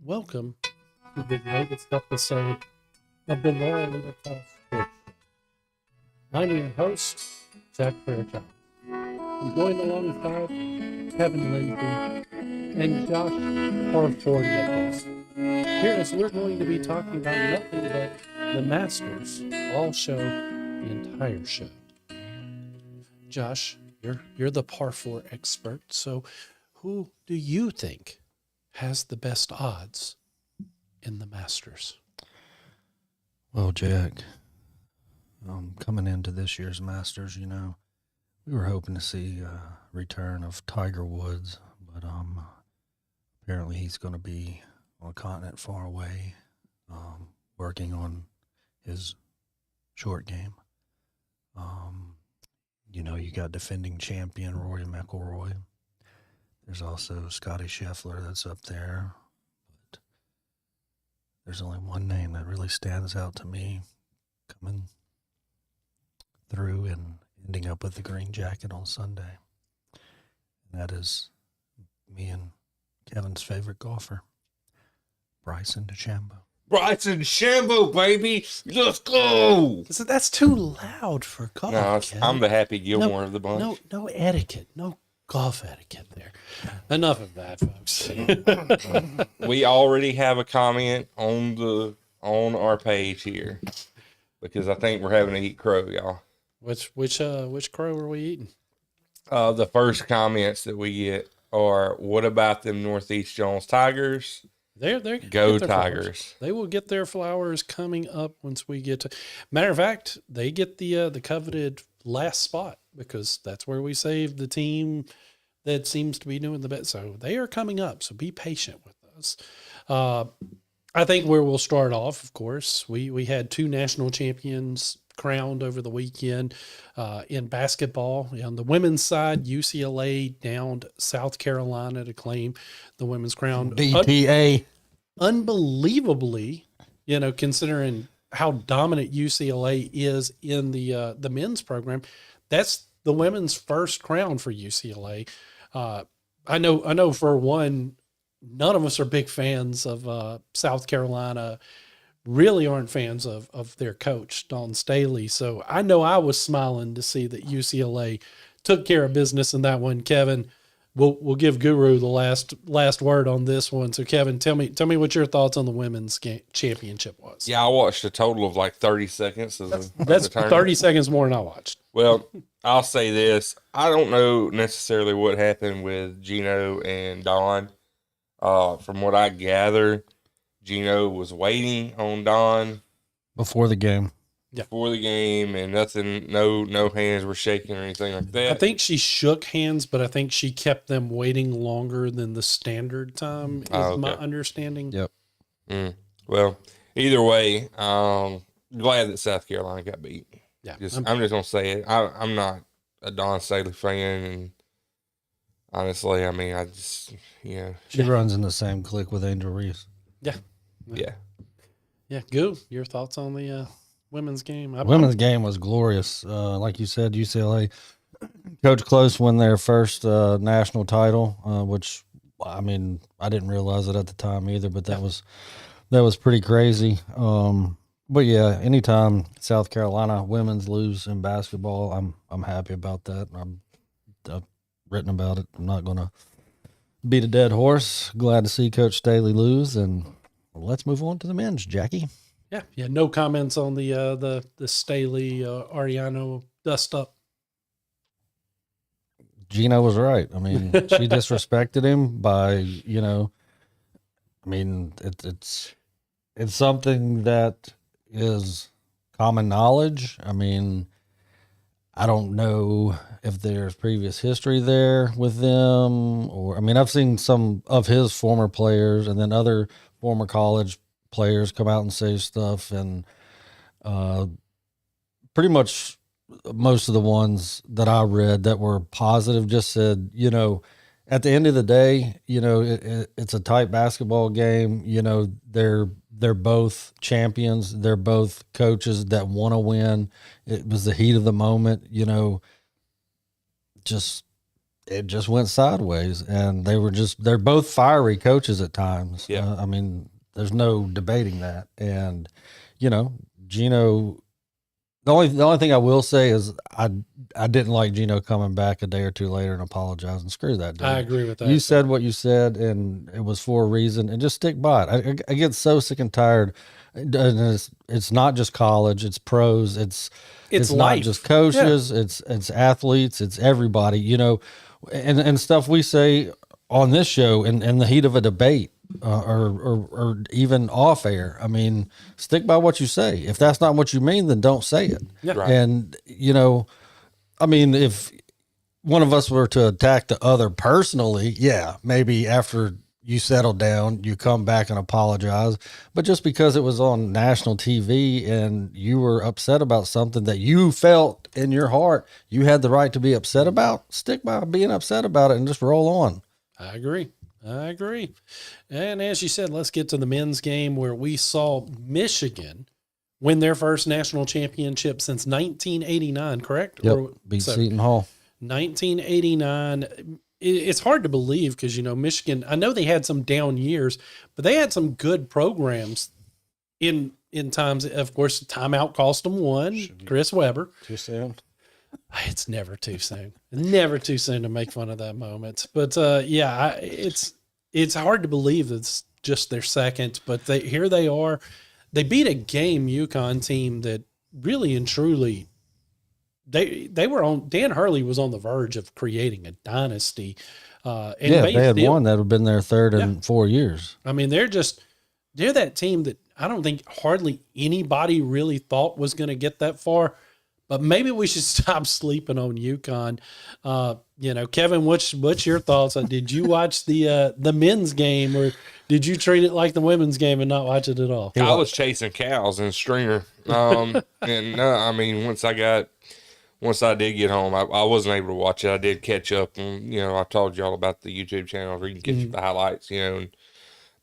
welcome to the latest episode of the Laurel Little House Sports Show. I'm your host, Jack Fairchilds. I'm joined alongside Kevan Lindsey and Josh Harford Nichols. Here, as we're going to be talking about nothing but the Masters, all show, the entire show. Josh, you're the par 4 expert, so who do you think has the best odds in the Masters? Well, Jack, coming into this year's Masters, we were hoping to see a return of Tiger Woods, but apparently he's going to be on a continent far away, working on his short game. You got defending champion Rory McIlroy. There's also Scotty Scheffler that's up there. But there's only one name that really stands out to me coming through and ending up with the green jacket on Sunday. And that is me and Kevin's favorite golfer, Bryson DeChambeau. Bryson DeChambeau, baby. Let's go. So that's too loud for golf. No, Kevin. I'm the Happy Gilmore of the bunch. No etiquette. No golf etiquette there. Enough of that, folks. We already have a comment on our page here because I think we're having to eat crow, y'all. Which crow are we eating? The first comments that we get are, "What about them Northeast Jones Tigers? They're Go their Tigers!" Flowers. They will get their flowers coming up once we get to. Matter of fact, they get the coveted last spot because that's where we saved the team that seems to be doing the best. So they are coming up. So be patient with us. I think where we'll start off, of course, we had 2 national champions crowned over the weekend in basketball. On the women's side, UCLA downed South Carolina to claim the women's crown. DTA. Unbelievably, considering how dominant UCLA is in the men's program, that's the women's first crown for UCLA. I know for one, none of us are big fans of South Carolina. Really aren't fans of their coach, Don Staley. So I know I was smiling to see that UCLA took care of business in that one. Kevin, we'll give Guru the last word on this one. So Kevin, tell me what your thoughts on the women's championship was. Yeah, I watched a total of like 30 seconds. That's the tournament. 30 seconds more than I watched. Well, I'll say this. I don't know necessarily what happened with Gino and Don. From what I gather, Gino was waiting on Don Before the game. before the game, and nothing, no hands were shaking or anything like that. I think she shook hands, but I think she kept them waiting longer than the standard time, is my understanding. Yep. Well, either way, glad that South Carolina got beat. Yeah. I'm just gonna say it. I'm not a Don Staley fan, and honestly, I mean, I just She runs in the same clique with Angel Reese. yeah. Goo, your thoughts on the women's game? Women's game was glorious. Like you said, UCLA, Coach Close won their first national title, which, I mean, I didn't realize it at the time either, but that was pretty crazy. But yeah, anytime South Carolina women's lose in basketball, I'm happy about that. I've written about it. I'm not going to beat a dead horse. Glad to see Coach Staley lose, and let's move on to the men's, Jackie. Yeah. No comments on the Staley Ariano dust up. Gino was right. I mean, she disrespected him by, I mean, it's something that is common knowledge. I mean, I don't know if there's previous history there with them, or, I mean, I've seen some of his former players and then other former college players come out and say stuff, and pretty much most of the ones that I read that were positive just said, at the end of the day, it's a tight basketball game. They're both champions. They're both coaches that want to win. It was the heat of the moment, just it just went sideways, and they're both fiery coaches at times. Yeah. I mean, there's no debating that. And, Gino, the only thing I will say is I didn't like Gino coming back a day or two later and apologizing. Screw that dude. I agree with that. You said what you said, and it was for a reason, and just stick by it. I get so sick and tired. And it's not just college; it's pros. It's not life. just coaches. Yeah. It's athletes. It's everybody. And stuff we say on this show in the heat of a debate. Or even off air. I mean, stick by what you say. If that's not what you mean, then don't say it. Yeah. Right. And, I mean, if one of us were to attack the other personally, yeah, maybe after you settle down, you come back and apologize. But just because it was on national TV and you were upset about something that you felt in your heart you had the right to be upset about, stick by being upset about it and just roll on. I agree. And as you said, let's get to the men's game where we saw Michigan win their first national championship since 1989, correct? Yep, beat Seton Hall. 1989. It's hard to believe because, Michigan, I know they had some down years, but they had some good programs in times. Of course, timeout cost them one, Chris Webber. Too soon. It's never too soon. Never too soon to make fun of that moment. But it's hard to believe it's just their second. But here they are. They beat a game UConn team that really and truly they were on. Dan Hurley was on the verge of creating a dynasty. And they had one that had been their third in 4 years. I mean, they're that team that I don't think hardly anybody really thought was going to get that far. But maybe we should stop sleeping on UConn. Kevin, what's your thoughts on? Did you watch the men's game, or did you treat it like the women's game and not watch it at all? I was chasing cows in a stringer, and I mean, once I did get home, I wasn't able to watch it. I did catch up, and I told y'all about the YouTube channel where you can catch the highlights.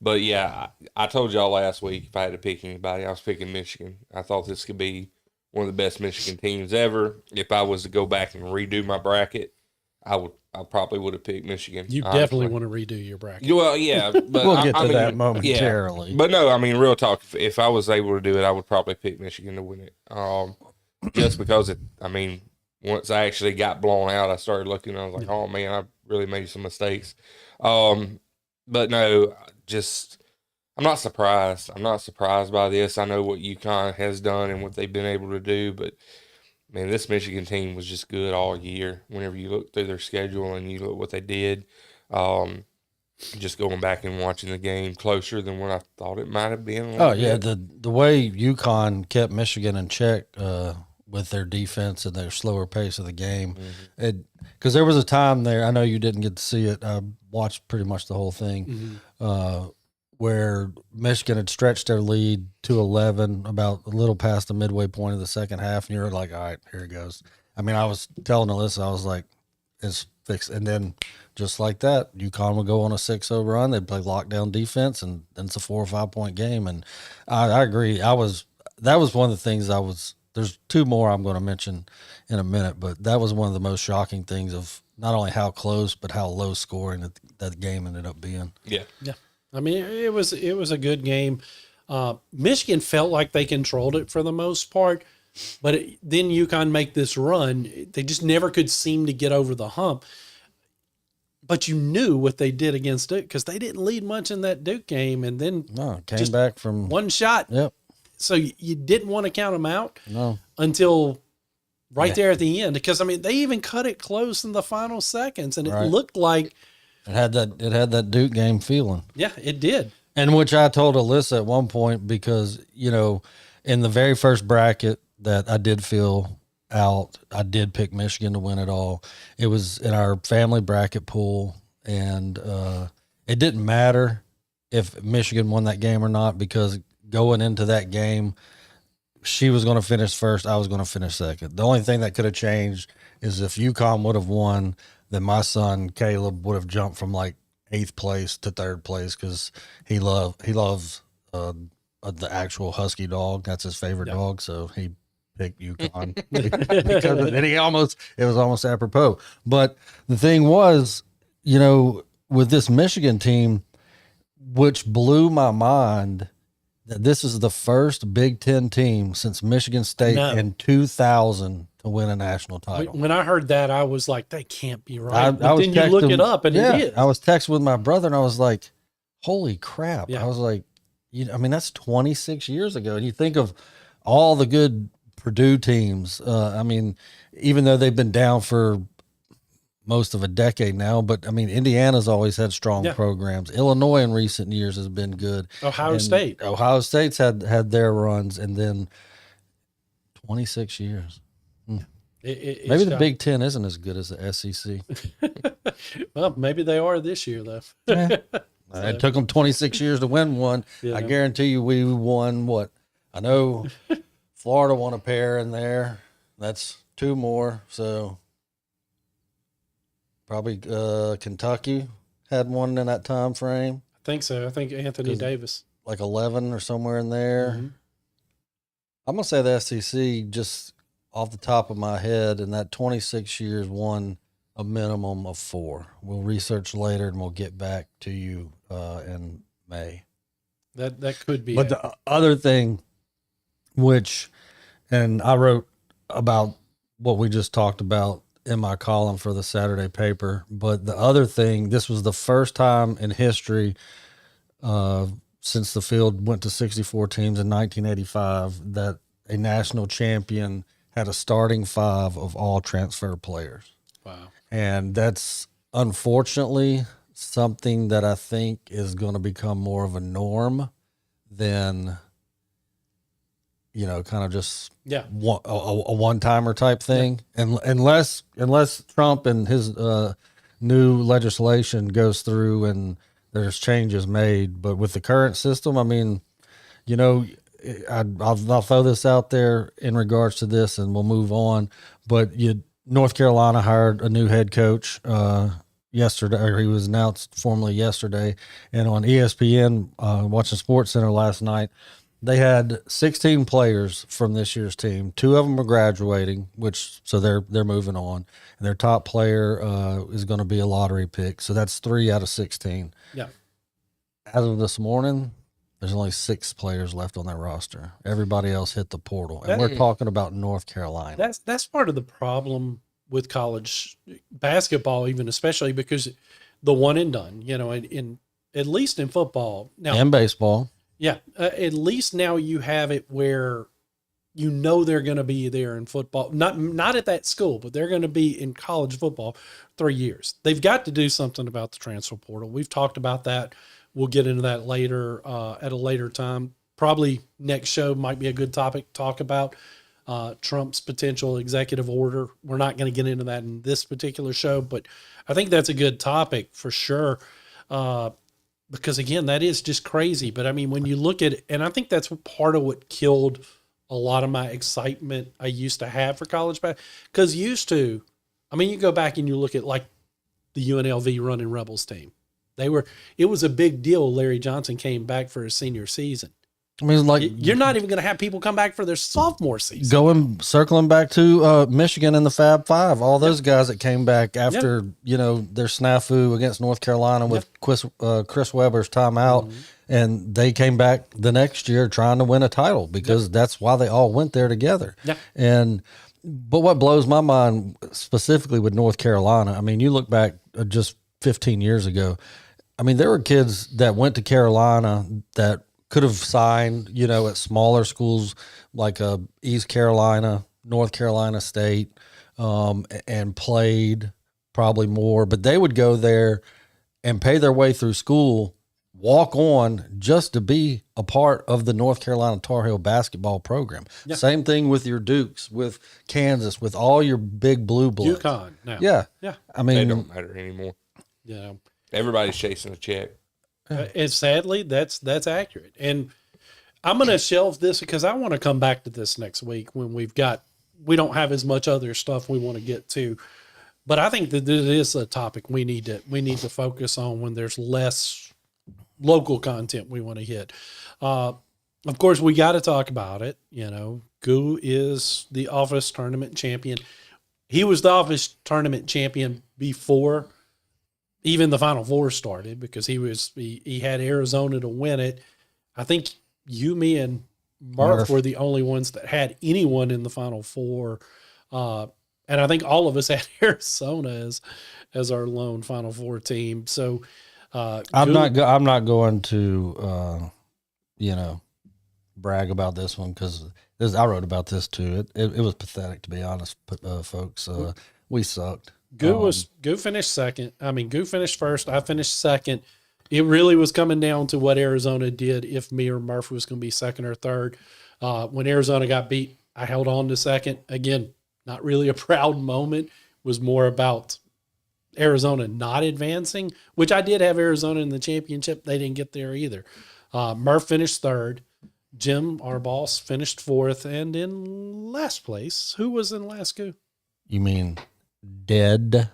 But yeah, I told y'all last week if I had to pick anybody, I was picking Michigan. I thought this could be one of the best Michigan teams ever. If I was to go back and redo my bracket, I probably would have picked Michigan. You definitely want to redo your bracket. Well, yeah, but we'll get to that momentarily. Yeah. But no, I mean, real talk. If I was able to do it, I would probably pick Michigan to win it. Just because once I actually got blown out, I started looking. And I was like, oh man, I really made some mistakes. But no, I'm not surprised. I'm not surprised by this. I know what UConn has done and what they've been able to do, but man, this Michigan team was just good all year. Whenever you look through their schedule and you look what they did, just going back and watching the game closer than what I thought it might have been. Oh yeah, the way UConn kept Michigan in check with their defense and their slower pace of the game, because there was a time there. I know you didn't get to see it. I watched pretty much the whole thing. Where Michigan had stretched their lead to 11 about a little past the midway point of the second half, and you're like, all right, here it goes. I mean, I was telling Alyssa, I was like, it's fixed. And then just like that, UConn would go on a 6-0 run. They'd play lockdown defense, and then it's a 4 or 5 point game. And I agree. That was one of the things there's two more I'm going to mention in a minute, but that was one of the most shocking things of not only how close, but how low scoring that game ended up being. Yeah. Yeah. I mean, it was a good game. Michigan felt like they controlled it for the most part, but then UConn make this run. They just never could seem to get over the hump. But you knew what they did against Duke because they didn't lead much in that Duke game, and then came back from one shot. Yep. So you didn't want to count them out until right there at the end, because I mean they even cut it close in the final seconds, and it looked like. It had that Duke game feeling. Yeah, it did. And which I told Alyssa at one point because, in the very first bracket that I did fill out, I did pick Michigan to win it all. It was in our family bracket pool, and it didn't matter if Michigan won that game or not because going into that game, she was going to finish first, I was going to finish second. The only thing that could have changed is if UConn would have won, then my son Caleb would have jumped from like 8th place to 3rd place because he loves the actual husky dog. That's his favorite dog, so he pick UConn because then it was almost apropos. But the thing was, with this Michigan team, which blew my mind, that this is the first Big Ten team since Michigan State in 2000 to win a national title. When I heard that, I was like, "That can't be right." But I was then you look it up, and yeah, it is. I was texting with my brother, and I was like, "Holy crap!" Yeah. I was like, that's 26 years ago, and you think of all the good Purdue teams. Even though they've been down for most of a decade now, but Indiana's always had strong programs. Illinois in recent years has been good. Ohio State's had their runs, and then 26 years. Maybe the Big Ten isn't as good as the SEC. Well, maybe they are this year, though. It took them 26 years to win one. Yeah. I guarantee you we won what? I know Florida won a pair in there. That's two more. So probably Kentucky had one in that time frame. I think so. I think Anthony Davis. Like 11 or somewhere in there. Mm-hmm. I'm going to say the SEC, just off the top of my head, in that 26 years won a minimum of 4. We'll research later and we'll get back to you in May. That could be. But the other thing, and I wrote about what we just talked about in my column for the Saturday paper, but the other thing, this was the first time in history since the field went to 64 teams in 1985 that a national champion had a starting 5 of all transfer players. Wow. And that's unfortunately something that I think is going to become more of a norm than, kind of just a one-timer type thing. Yeah. And unless Trump and his new legislation goes through and there's changes made. But with the current system, I'll throw this out there in regards to this and we'll move on. But North Carolina hired a new head coach yesterday, or he was announced formally yesterday. And on ESPN, watching SportsCenter last night, they had 16 players from this year's team. 2 of them are graduating, so they're moving on. And their top player is going to be a lottery pick. So that's 3 out of 16. Yeah. As of this morning, there's only 6 players left on that roster. Everybody else hit the portal. And we're talking about North Carolina. That's part of the problem with college basketball, even especially because the one and done, in at least in football now and baseball. Yeah. At least now you have it where they're going to be there in football, not at that school, but they're going to be in college football 3 years. They've got to do something about the transfer portal. We've talked about that. We'll get into that later at a later time. Probably next show might be a good topic to talk about. Trump's potential executive order. We're not going to get into that in this particular show, but I think that's a good topic for sure. Because again, that is just crazy. But when you look at it, and I think that's part of what killed a lot of my excitement I used to have for college basketball. Because you go back and you look at like the UNLV running Rebels team. It was a big deal. Larry Johnson came back for his senior season. You're not even going to have people come back for their sophomore season. Circling back to Michigan and the Fab Five, all those guys that came back after their snafu against North Carolina with Chris Webber's timeout, and they came back the next year trying to win a title because that's why they all went there together. Yeah. But what blows my mind specifically with North Carolina, you look back just 15 years ago, there were kids that went to Carolina that could have signed, at smaller schools like East Carolina, North Carolina State, and played probably more. But they would go there and pay their way through school, walk on just to be a part of the North Carolina Tar Heel basketball program. Yeah. Same thing with your Dukes, with Kansas, with all your big blue bloods. UConn now. Yeah. Yeah. They don't matter anymore. Yeah. Everybody's chasing a check. And sadly, that's accurate. And I'm going to shelve this because I want to come back to this next week when we don't have as much other stuff we want to get to. But I think that this is a topic we need to focus on when there's less local content we want to hit. Of course, we got to talk about it. Goo is the office tournament champion. He was the office tournament champion before even the Final Four started because he had Arizona to win it. I think you, me, and Murph were the only ones that had anyone in the Final Four. And I think all of us had Arizona as our lone Final Four team. So I'm not going to brag about this one because I wrote about this too. It was pathetic, to be honest, folks. We sucked. Goo finished second. I mean, Goo finished first. I finished second. It really was coming down to what Arizona did if me or Murph was going to be second or third. When Arizona got beat, I held on to second. Again, not really a proud moment. It was more about Arizona not advancing, which I did have Arizona in the championship. They didn't get there either. Murph finished third. Jim, our boss, finished fourth. And in last place, who was in last, Goo? You mean dead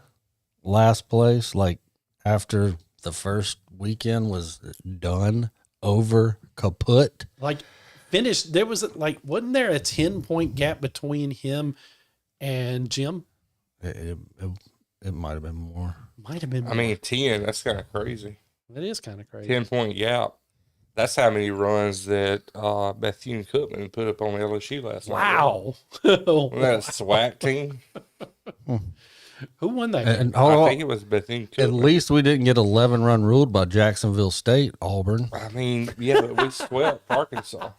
last place? Like after the first weekend was done, over, kaput? Like finished, there was wasn't there a 10-point gap between him and Jim? It might have been more. Might have been more. I mean, 10, that's kind of crazy. That is kind of crazy. 10-point gap. That's how many runs that Bethune-Cookman put up on LSU last night. Wow. Wasn't that a SWAC team? Who won that? And I think it was Bethune-Cookman. at least we didn't get 11 run ruled by Jacksonville State, Auburn. I mean, yeah, but we swept Arkansas.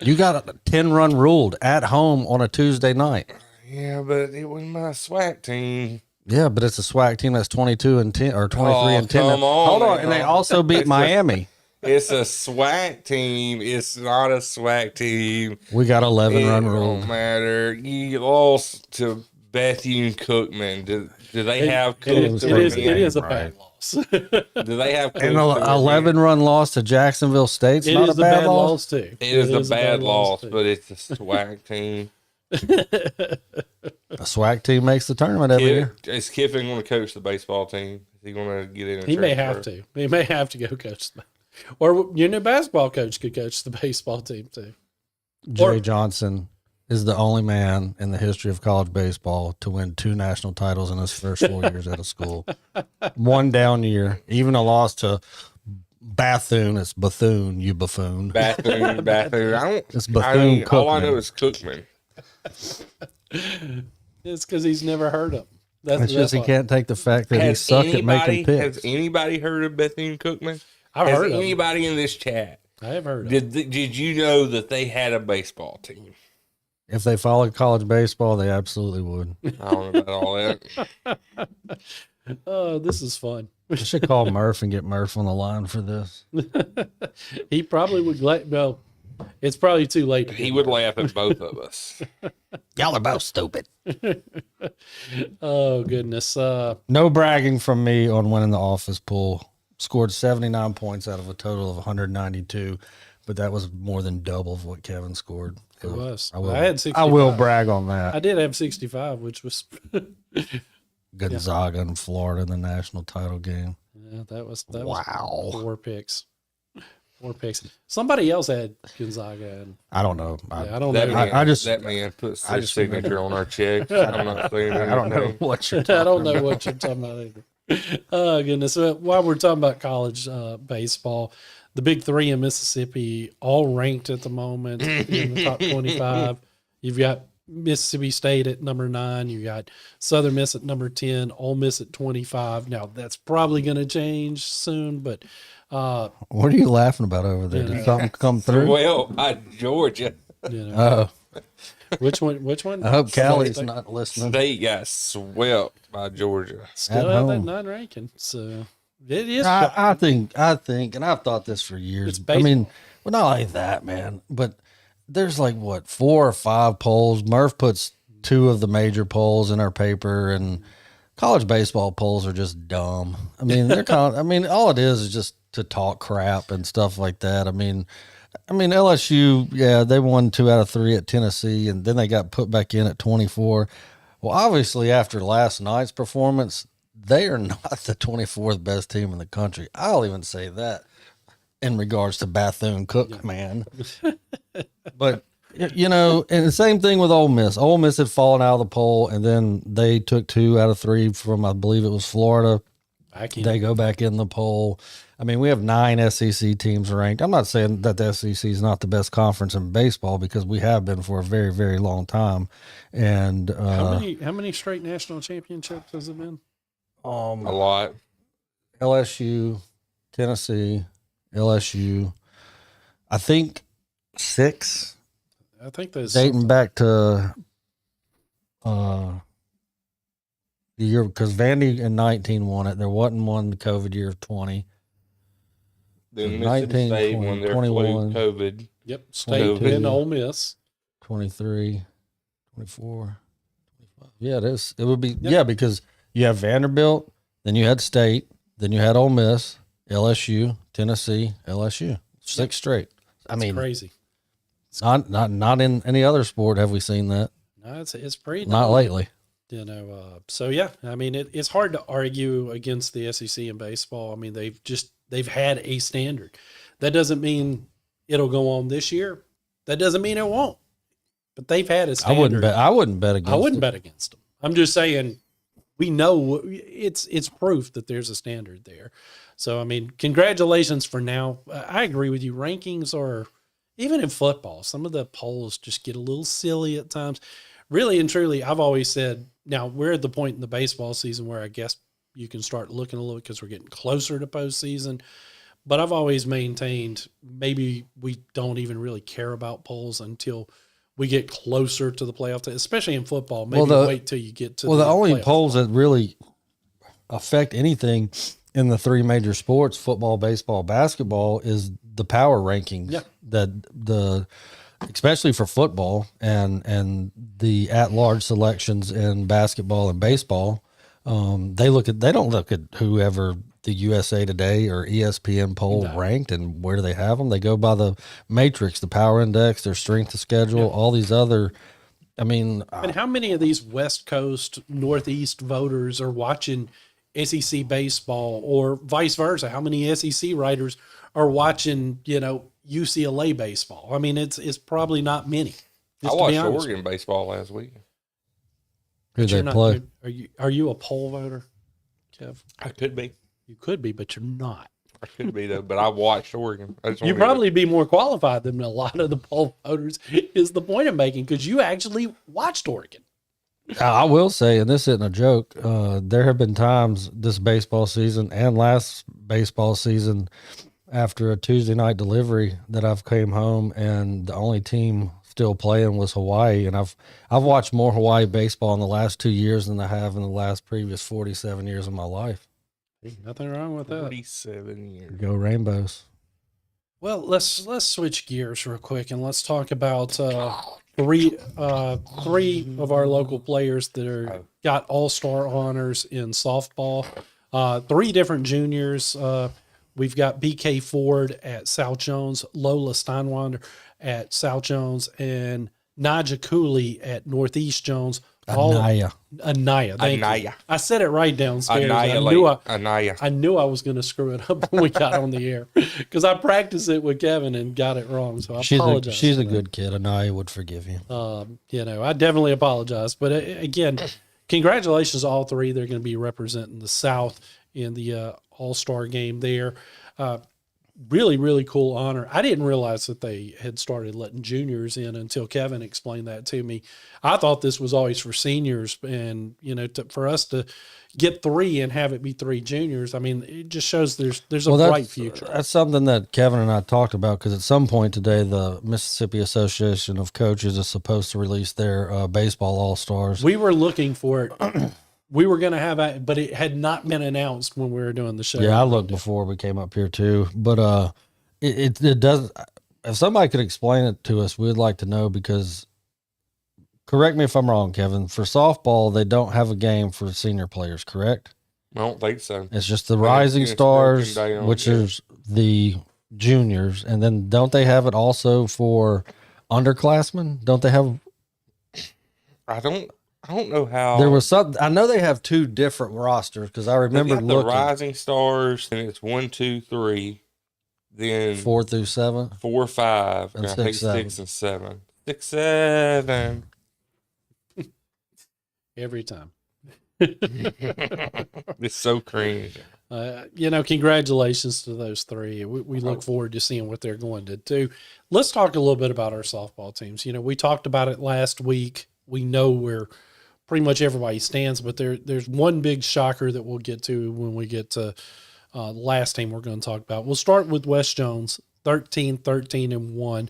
You got a 10 run ruled at home on a Tuesday night. Yeah, but it wasn't my SWAC team. Yeah, but it's a SWAC team that's 22-10 or 23-10. Come on, Hold on, man. and they also beat Miami. It's a SWAC team. It's not a SWAC team. We got 11 It run don't ruled. matter. You lost to Bethune-Cookman. Do they have it is a Right. bad loss. Do they have And an 11 run loss to Jacksonville State's It not is a bad loss. too. It is a bad loss, too. but it's a SWAC team. A SWAC team makes the tournament every year. Is Kiffin going to coach the baseball team? Is he going to get in? He may have to. He may have to go coach. Or your new basketball coach could coach the baseball team too. Jerry Johnson is the only man in the history of college baseball to win 2 national titles in his first 4 years at a school. One down year, even a loss to Bethune. It's Bethune, you buffoon. Bethune. It's All I Bethune-Cookman. know is Cookman. It's because he's never heard of them. It's just he can't take the fact that he sucked at making picks. Has anybody heard of Bethune-Cookman? I've Has heard of him. anybody in this chat? I have heard of him. Did you know that they had a baseball team? If they followed college baseball, they absolutely would. I don't know about all that. Oh, this is fun. I should call Murph and get Murph on the line for this. He probably would no. It's probably too late. to He get would laugh at both of us. Y'all are both stupid. Oh goodness. No bragging from me on winning the office pool. Scored 79 points out of a total of 192, but that was more than double of what Kevin scored. It was. I will, I had 65. I will brag on that. I did have 65, which was Gonzaga and Florida in the national title game. yeah, that was Wow. 4 picks. 4 picks. Somebody else had Gonzaga and I don't know. I don't That know. man, I just- that man puts I his just signature on our check. I'm not saying anything. I don't know what you're talking I don't know what you're talking about either. Oh goodness! While we're talking about college baseball, the big 3 in Mississippi all ranked at the moment in the top 25. You've got Mississippi State at number 9. You got Southern Miss at number 10. Ole Miss at 25. Now that's probably going to change soon, but What are you laughing about over there? Did something come through? Well, Georgia you know, Oh, which one? I hope Callie's State not listening. State got swept by Georgia. still at have that home. 9 ranking. So it is. I think, and I've thought this for years. It's I mean, baseball. well, not like that, man, but there's like what 4 or 5 polls. Murph puts 2 of the major polls in our paper, and college baseball polls are just dumb. I mean, they're kind of, I mean, all it is just to talk crap and stuff like that. I mean, LSU, yeah, they won 2 out of 3 at Tennessee, and then they got put back in at 24. Well, obviously, after last night's performance, they are not the 24th best team in the country. I'll even say that in regards to Bethune-Cookman. But You know, and the same thing with Ole Miss. Ole Miss had fallen out of the poll, and then they took 2 out of 3 from, I believe it was Florida. They go back in the poll. I mean, we have 9 SEC teams ranked. I'm not saying that the SEC is not the best conference in baseball, because we have been for a very, very long time. And how many straight national championships has it been? A lot. LSU, Tennessee, LSU. I think 6. I think that's Dating back to the year, because Vandy in 19 won it. There wasn't one the COVID year of 20. Then 19, Mississippi State 20, when their 21. flu COVID. Yep, State and Ole Miss. 23, 24, 25. Yeah, it is. It would be, yeah, because you have Vanderbilt, then you had State, then you had Ole Miss, LSU, Tennessee, LSU. 6 straight. I mean, crazy. Not in any other sport have we seen that. No, it's pretty. Not lately. You know, so yeah, I mean, it's hard to argue against the SEC in baseball. I mean, they've had a standard. That doesn't mean it'll go on this year. That doesn't mean it won't. But they've had a standard. I wouldn't bet against them. I'm just saying, we know it's proof that there's a standard there. So I mean, congratulations for now. I agree with you. Rankings are, even in football, some of the polls just get a little silly at times. Really and truly, I've always said, now we're at the point in the baseball season where I guess you can start looking a little bit because we're getting closer to postseason. But I've always maintained maybe we don't even really care about polls until we get closer to the playoff, especially in football. Maybe wait till you get to the only polls that really affect anything in the 3 major sports, football, baseball, basketball, is the power rankings. Yeah. That especially for football and the at-large selections in basketball and baseball, they don't look at whoever the USA Today or ESPN poll ranked and where they have them. They go by the matrix, the power index, their strength of schedule, all these other. I mean, and how many of these West Coast, Northeast voters are watching SEC baseball, or vice versa? How many SEC writers are watching, UCLA baseball? I mean, it's probably not many. I watched Oregon baseball last week. Who they play? Are you a poll voter, Kev? I could be. You could be, but you're not. I could be, though, but I watched Oregon. You'd probably be more qualified than a lot of the poll voters, is the point I'm making, because you actually watched Oregon. I will say, and this isn't a joke, there have been times this baseball season and last baseball season after a Tuesday night delivery that I've came home and the only team still playing was Hawaii. And I've watched more Hawaii baseball in the last 2 years than I have in the last previous 47 years of my life. Nothing wrong with that. 47 years. Go Rainbows. Well, let's switch gears real quick and let's talk about three of our local players that got all-star honors in softball. 3 different juniors. We've got BK Ford at South Jones, Lola Steinwander at South Jones, and Naja Cooley at Northeast Jones. Anaya. Thank you. I said it right downstairs. I knew I was going to screw it up when we got on the air because I practiced it with Kevin and got it wrong. So I apologize. She's a good kid. Anaya would forgive you. I definitely apologize. But again, congratulations to all 3. They're going to be representing the South in the All-Star game there. Really, really cool honor. I didn't realize that they had started letting juniors in until Kevin explained that to me. I thought this was always for seniors, and for us to get 3 and have it be 3 juniors, I mean, it just shows there's a bright future. That's something that Kevin and I talked about, because at some point today, the Mississippi Association of Coaches is supposed to release their baseball all-stars. We were looking for it. We were going to have it, but it had not been announced when we were doing the show. Yeah, I looked before we came up here too. But it does. If somebody could explain it to us, we'd like to know, because correct me if I'm wrong, Kevin, for softball, they don't have a game for senior players, correct? I don't think so. It's just the rising stars, which is the juniors. And then don't they have it also for underclassmen? Don't they have? I don't know how. There was something. I know they have 2 different rosters, because I remember looking. The rising stars, and it's 1, 2, 3. Then 4 through 7, 4, 5, and and 6, 6 and 7. 6, 7. Every time. It's so cringe. Congratulations to those three. We look forward to seeing what they're going to do. Let's talk a little bit about our softball teams. We talked about it last week. We know where pretty much everybody stands, but there's one big shocker that we'll get to when we get to the last team we're going to talk about. We'll start with West Jones, 13-1,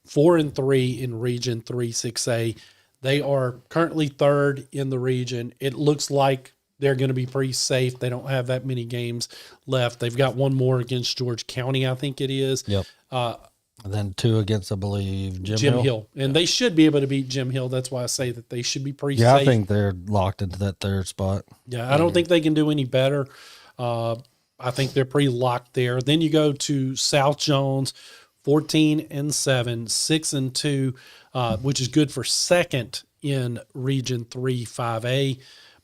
4-3 in Region 3-6A. They are currently third in the region. It looks like they're going to be pretty safe. They don't have that many games left. They've got one more against George County, I think it is. Yep. And then 2 against, I believe, Jim Hill. And they should be able to beat Jim Hill. That's why I say that they should be pretty safe. Yeah, I think they're locked into that third spot. Yeah, I don't think they can do any better. I think they're pretty locked there. Then you go to South Jones, 14-7, 6-2, which is good for second in Region 3-5A.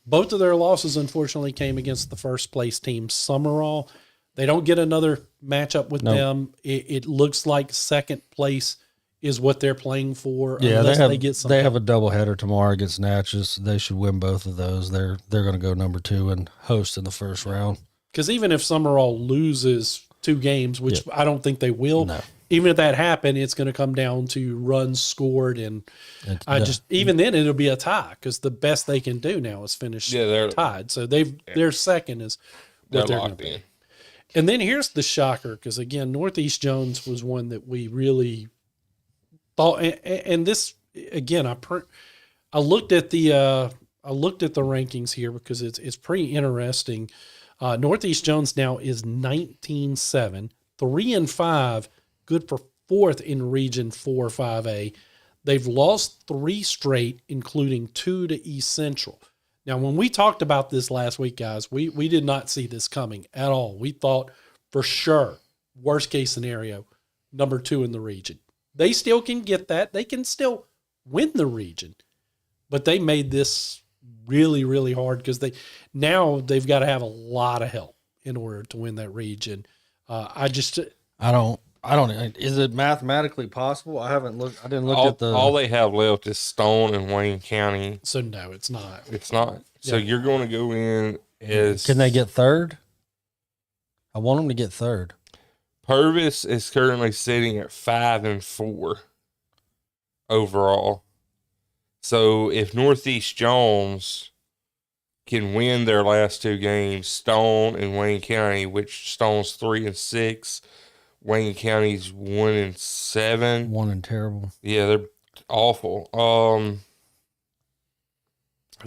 Both of their losses, unfortunately, came against the first place team, Summerall. They don't get another matchup with them. It looks like second place is what they're playing for. Yeah, unless they get something. They have a doubleheader tomorrow against Natchez. They should win both of those. They're going to go number 2 and host in the first round. Because even if Summerall loses 2 games, which I don't think they will, even if that happened, it's going to come down to runs scored, and even then it'll be a tie because the best they can do now is finish tied. So their second is what they're locked in. And then here's the shocker, because again, Northeast Jones was one that we really thought, and this again, I looked at the rankings here because it's pretty interesting. Northeast Jones now is 19-7, 3-5, good for fourth in Region 4-5A. They've lost 3 straight, including 2 to East Central. Now, when we talked about this last week, guys, we did not see this coming at all. We thought for sure, worst case scenario, number 2 in the region. They still can get that. They can still win the region. But they made this really, really hard because they've got to have a lot of help in order to win that region. I don't. Is it mathematically possible? I didn't look at the. All they have left is Stone and Wayne County. So no, it's not. It's not. So you're going to go in as. Can they get third? I want them to get third. Purvis is currently sitting at 5-4 overall. So if Northeast Jones can win their last 2 games, Stone and Wayne County, which Stone's 3-6. Wayne County's 1-7. 1 and terrible. Yeah, they're awful.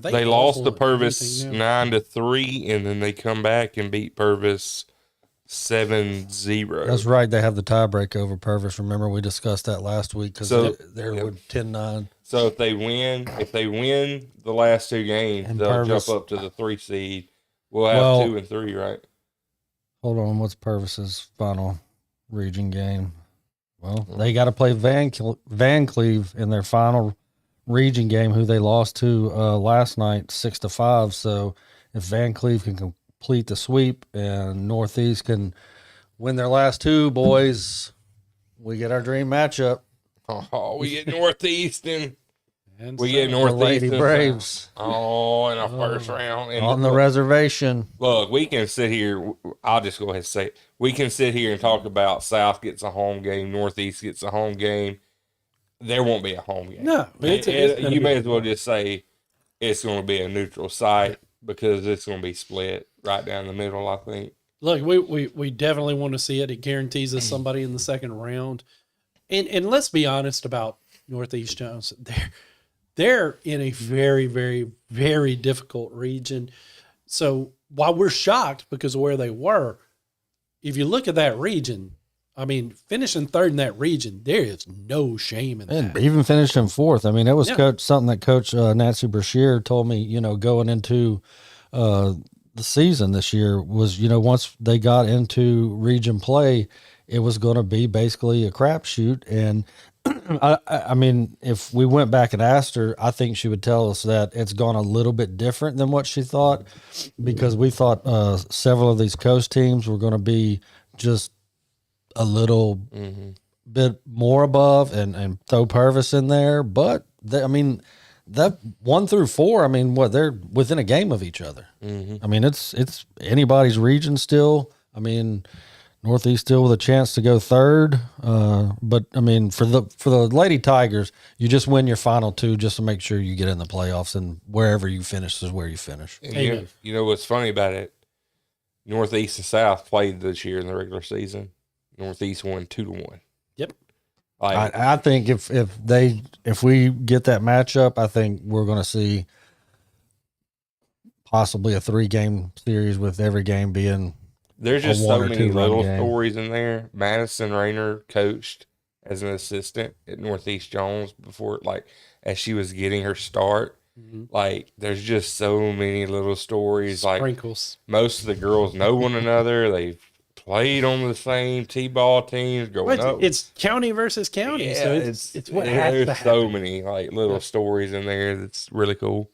They lost to Purvis 9-3, and then they come back and beat Purvis 7-0. That's right. They have the tiebreak over Purvis. Remember, we discussed that last week because they're with 10-9. So if they win the last 2 games, and they'll Purvis, jump up to the 3 seed. We'll have 2 and 3, right? Hold on. What's Purvis's final region game? Well, they got to play Van Cleve in their final region game, who they lost to last night 6-5. So if Van Cleve can complete the sweep and Northeast can win their last 2, boys, we get our dream matchup. Oh, we get Northeast and we get Northeast Lady Braves. In the first round. And on the reservation. Look, we can sit here. I'll just go ahead and say it. We can sit here and talk about South gets a home game, Northeast gets a home game. There won't be a home game. No. You may as well just say it's going to be a neutral site because it's going to be split right down the middle, I think. Look, we definitely want to see it. It guarantees us somebody in the second round. And let's be honest about Northeast Jones. They're in a very, very, very difficult region. So while we're shocked because of where they were, if you look at that region, I mean, finishing third in that region, there is no shame in that. And even finishing 4th. I mean, it was something that Coach Nancy Brashear told me, going into the season this year was, once they got into region play, it was going to be basically a crapshoot. And I mean, if we went back and asked her, I think she would tell us that it's gone a little bit different than what she thought, because we thought several of these coast teams were going to be just a little bit more above and throw Purvis in there. But I mean, that 1 through 4, I mean, they're within a game of each other. I mean, it's anybody's region still. I mean, Northeast still with a chance to go third. But I mean, for the Lady Tigers, you just win your final 2 just to make sure you get in the playoffs, and wherever you finish is where you finish. And you know what's funny about it? Northeast and South played this year in the regular season. Northeast won 2-1. Yep. I think if we get that matchup, I think we're going to see possibly a 3-game series with every game being. There's just so many little game. stories in there. Madison Rayner coached as an assistant at Northeast Jones before, like, as she was getting her start. Like, there's just so many little stories. Sprinkles. Like, most of the girls know one another. They've played on the same T-ball teams growing up. It's county versus county, Yeah, so it's what has to there's happen. so many like little stories in there that's really cool.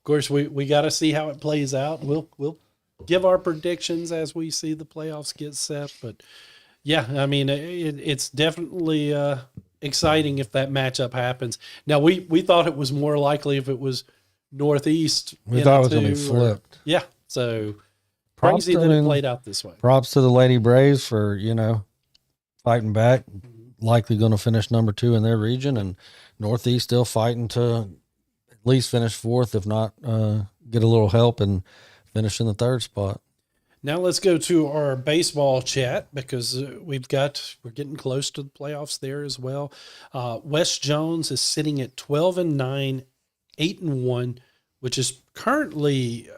Of course, we got to see how it plays out. We'll give our predictions as we see the playoffs get set. But yeah, I mean, it's definitely exciting if that matchup happens. Now we thought it was more likely if it was Northeast. We thought it was going to be flipped. Yeah, so Props crazy to that it them. played out this way. Props to the Lady Braves for, fighting back, likely going to finish number 2 in their region, and Northeast still fighting to at least finish 4th, if not get a little help and finish in the 3rd spot. Now let's go to our baseball chat because we're getting close to the playoffs there as well. West Jones is sitting at 12-9, 8-1, which is currently,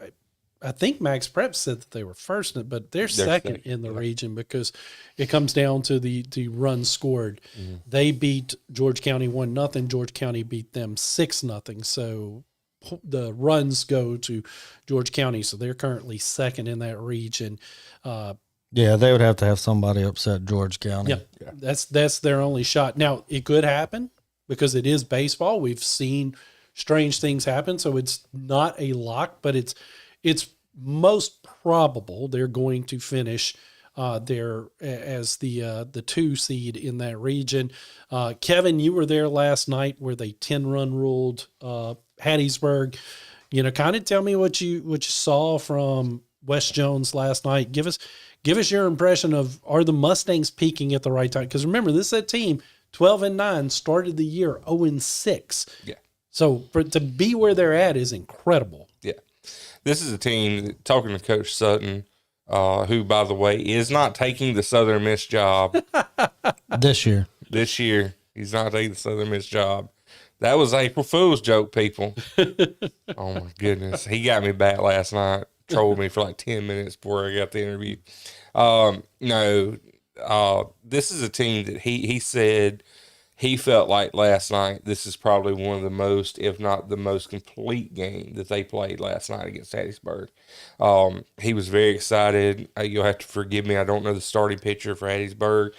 I think Max Prep said that they were first, but they're second in the region because it comes down to the runs scored. They beat George County 1-0. George County beat them 6-0. So the runs go to George County. So they're currently second in that region. Yeah, they would have to have somebody upset George County. Yeah. That's their only shot. Now, it could happen because it is baseball. We've seen strange things happen. So it's not a lock, but it's most probable they're going to finish there as the 2 seed in that region. Kevin, you were there last night where they 10-run ruled Hattiesburg. Kind of tell me what you saw from West Jones last night. Give us your impression of, are the Mustangs peaking at the right time? Because remember, this is a team 12-9 started the year 0-6. Yeah. So to be where they're at is incredible. Yeah. This is a team, talking to Coach Sutton, who, by the way, is not taking the Southern Miss job This year. this year. He's not taking the Southern Miss job. That was April Fool's joke, people. Oh, my goodness. He got me back last night, trolled me for like 10 minutes before I got the interview. This is a team that he said he felt like last night, this is probably one of the most, if not the most complete game that they played last night against Hattiesburg. He was very excited. You'll have to forgive me. I don't know the starting pitcher for Hattiesburg,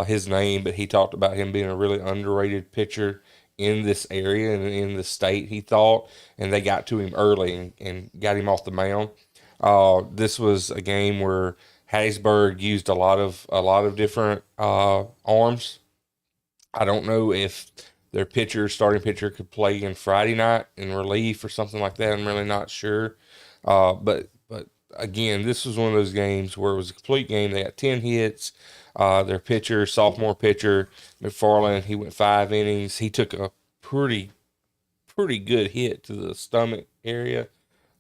his name, but he talked about him being a really underrated pitcher in this area and in the state, he thought, and they got to him early and got him off the mound. This was a game where Hattiesburg used a lot of different arms. I don't know if their starting pitcher could play in Friday night in relief or something like that. I'm really not sure. But again, this was one of those games where it was a complete game. They got 10 hits. Their pitcher, sophomore pitcher, McFarland, he went 5 innings. He took a pretty good hit to the stomach area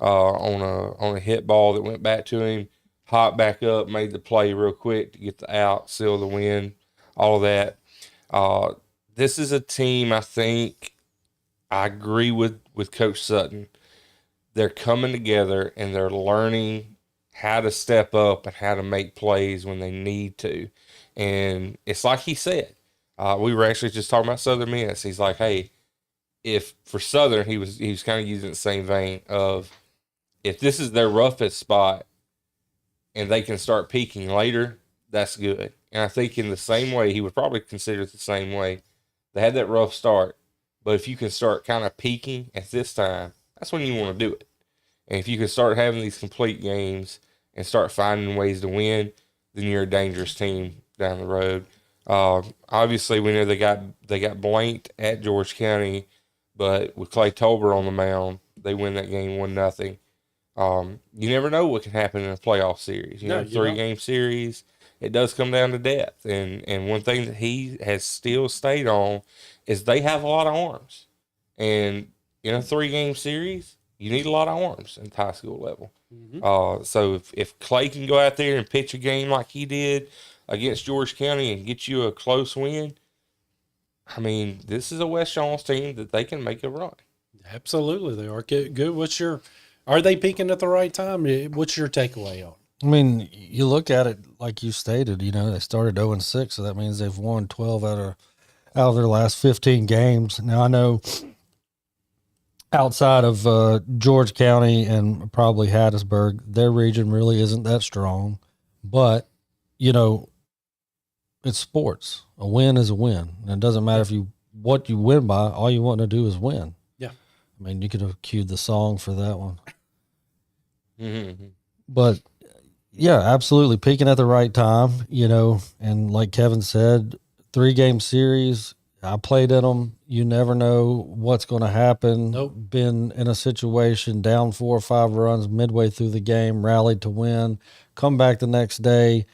on a hit ball that went back to him. Hopped back up, made the play real quick to get the out, seal the win, all of that. This is a team, I think, I agree with Coach Sutton. They're coming together and they're learning how to step up and how to make plays when they need to. And it's like he said, we were actually just talking about Southern Miss. He's like, hey, if for Southern, he was kind of using the same vein of, if this is their roughest spot and they can start peaking later, that's good. And I think in the same way, he would probably consider it the same way. They had that rough start, but if you can start kind of peaking at this time, that's when you want to do it. And if you can start having these complete games and start finding ways to win, then you're a dangerous team down the road. Obviously, we know they got blanked at George County, but with Clay Tolbert on the mound, they win that game 1-0. You never know what can happen in a playoff series. You No, know, you don't. 3-game series, it does come down to depth. And one thing that he has still stayed on is they have a lot of arms. And in a 3-game series, you need a lot of arms at the high school level. So if Clay can go out there and pitch a game like he did against George County and get you a close win, I mean, this is a West Jones team that they can make a run. Absolutely, they are good. Are they peaking at the right time? What's your takeaway on? I mean, you look at it like you stated. You know, they started 0-6, so that means they've won 12 out of their last 15 games. Now I know outside of George County and probably Hattiesburg, their region really isn't that strong. But you know, it's sports. A win is a win, and it doesn't matter what you win by. All you want to do is win. Yeah, I mean, you could have cued the song for that one. Mm-hmm. But yeah, absolutely peaking at the right time, you know, and like Kevin said, 3-game series. I played in them. You never know what's going to happen. Nope. Been in a situation down 4 or 5 runs midway through the game, rallied to win, come back the next day,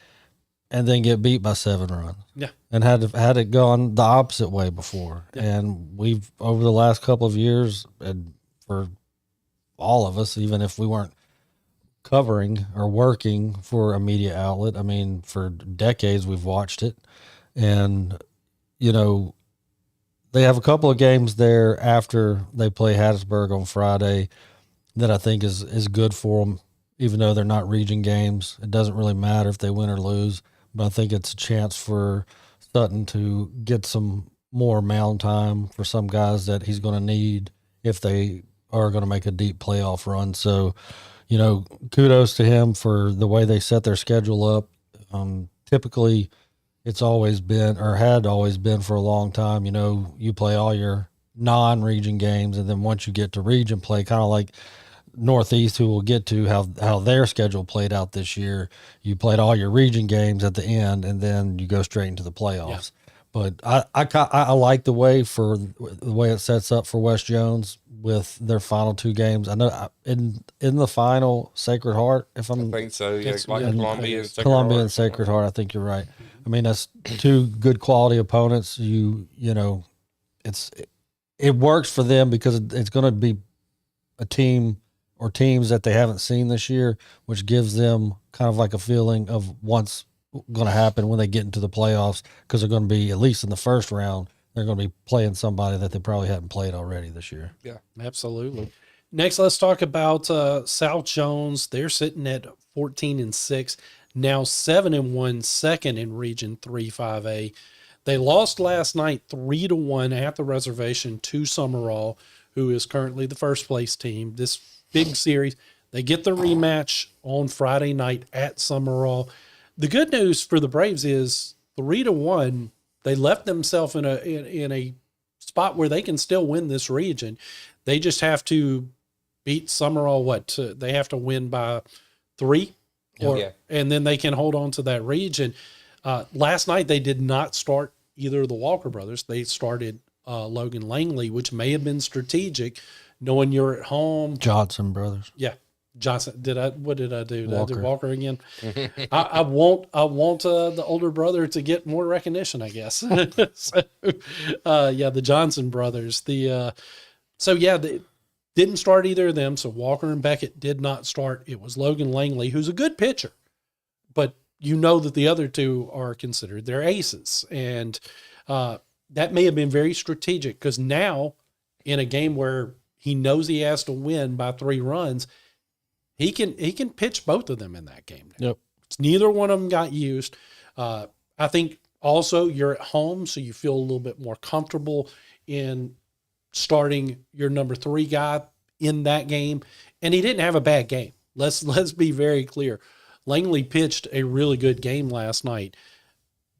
and then get beat by 7 runs. Yeah. And had it gone the opposite way before. Yeah. And we've, over the last couple of years, and for all of us, even if we weren't covering or working for a media outlet, I mean, for decades we've watched it. And, you know, they have a couple of games there after they play Hattiesburg on Friday that I think is good for them, even though they're not region games. It doesn't really matter if they win or lose, but I think it's a chance for Sutton to get some more mound time for some guys that he's going to need if they are going to make a deep playoff run. So, you know, kudos to him for the way they set their schedule up. Typically, it's always been, or had always been for a long time, you know, you play all your non-region games, and then once you get to region play, kind of like Northeast, who we'll get to how their schedule played out this year, you played all your region games at the end, and then you go straight into the playoffs. Yeah. But I like the way it sets up for West Jones with their final 2 games. I know in the final, Sacred Heart, if I think so, yeah, like Columbia and Sacred Heart. I think you're right. I mean, that's 2 good quality opponents. You know, it works for them because it's going to be a team or teams that they haven't seen this year, which gives them kind of like a feeling of what's going to happen when they get into the playoffs, because they're going to be, at least in the first round, they're going to be playing somebody that they probably hadn't played already this year. Yeah, absolutely. Next, let's talk about South Jones. They're sitting at 14-6, now 7-1, second in Region 3-5A. They lost last night 3-1 at the reservation to Summerall, who is currently the first place team. This big series, they get the rematch on Friday night at Summerall. The good news for the Braves is 3-1. They left themselves in a spot where they can still win this region. They just have to beat Summerall. They have to win by 3, and then they can hold on to that region. Last night they did not start either of the Walker brothers. They started Logan Langley, which may have been strategic, knowing you're at home. Johnson brothers. Yeah. Johnson. What did I do? Did Walker. I do Walker again? I want the older brother to get more recognition, I guess. So, the Johnson brothers. They didn't start either of them. So Walker and Beckett did not start. It was Logan Langley, who's a good pitcher, but you know that the other 2 are considered their aces, and that may have been very strategic, because now in a game where he knows he has to win by 3 runs. He can pitch both of them in that game now. Yep. Neither one of them got used. I think also you're at home, so you feel a little bit more comfortable in starting your number 3 guy in that game. And he didn't have a bad game. Let's be very clear. Langley pitched a really good game last night.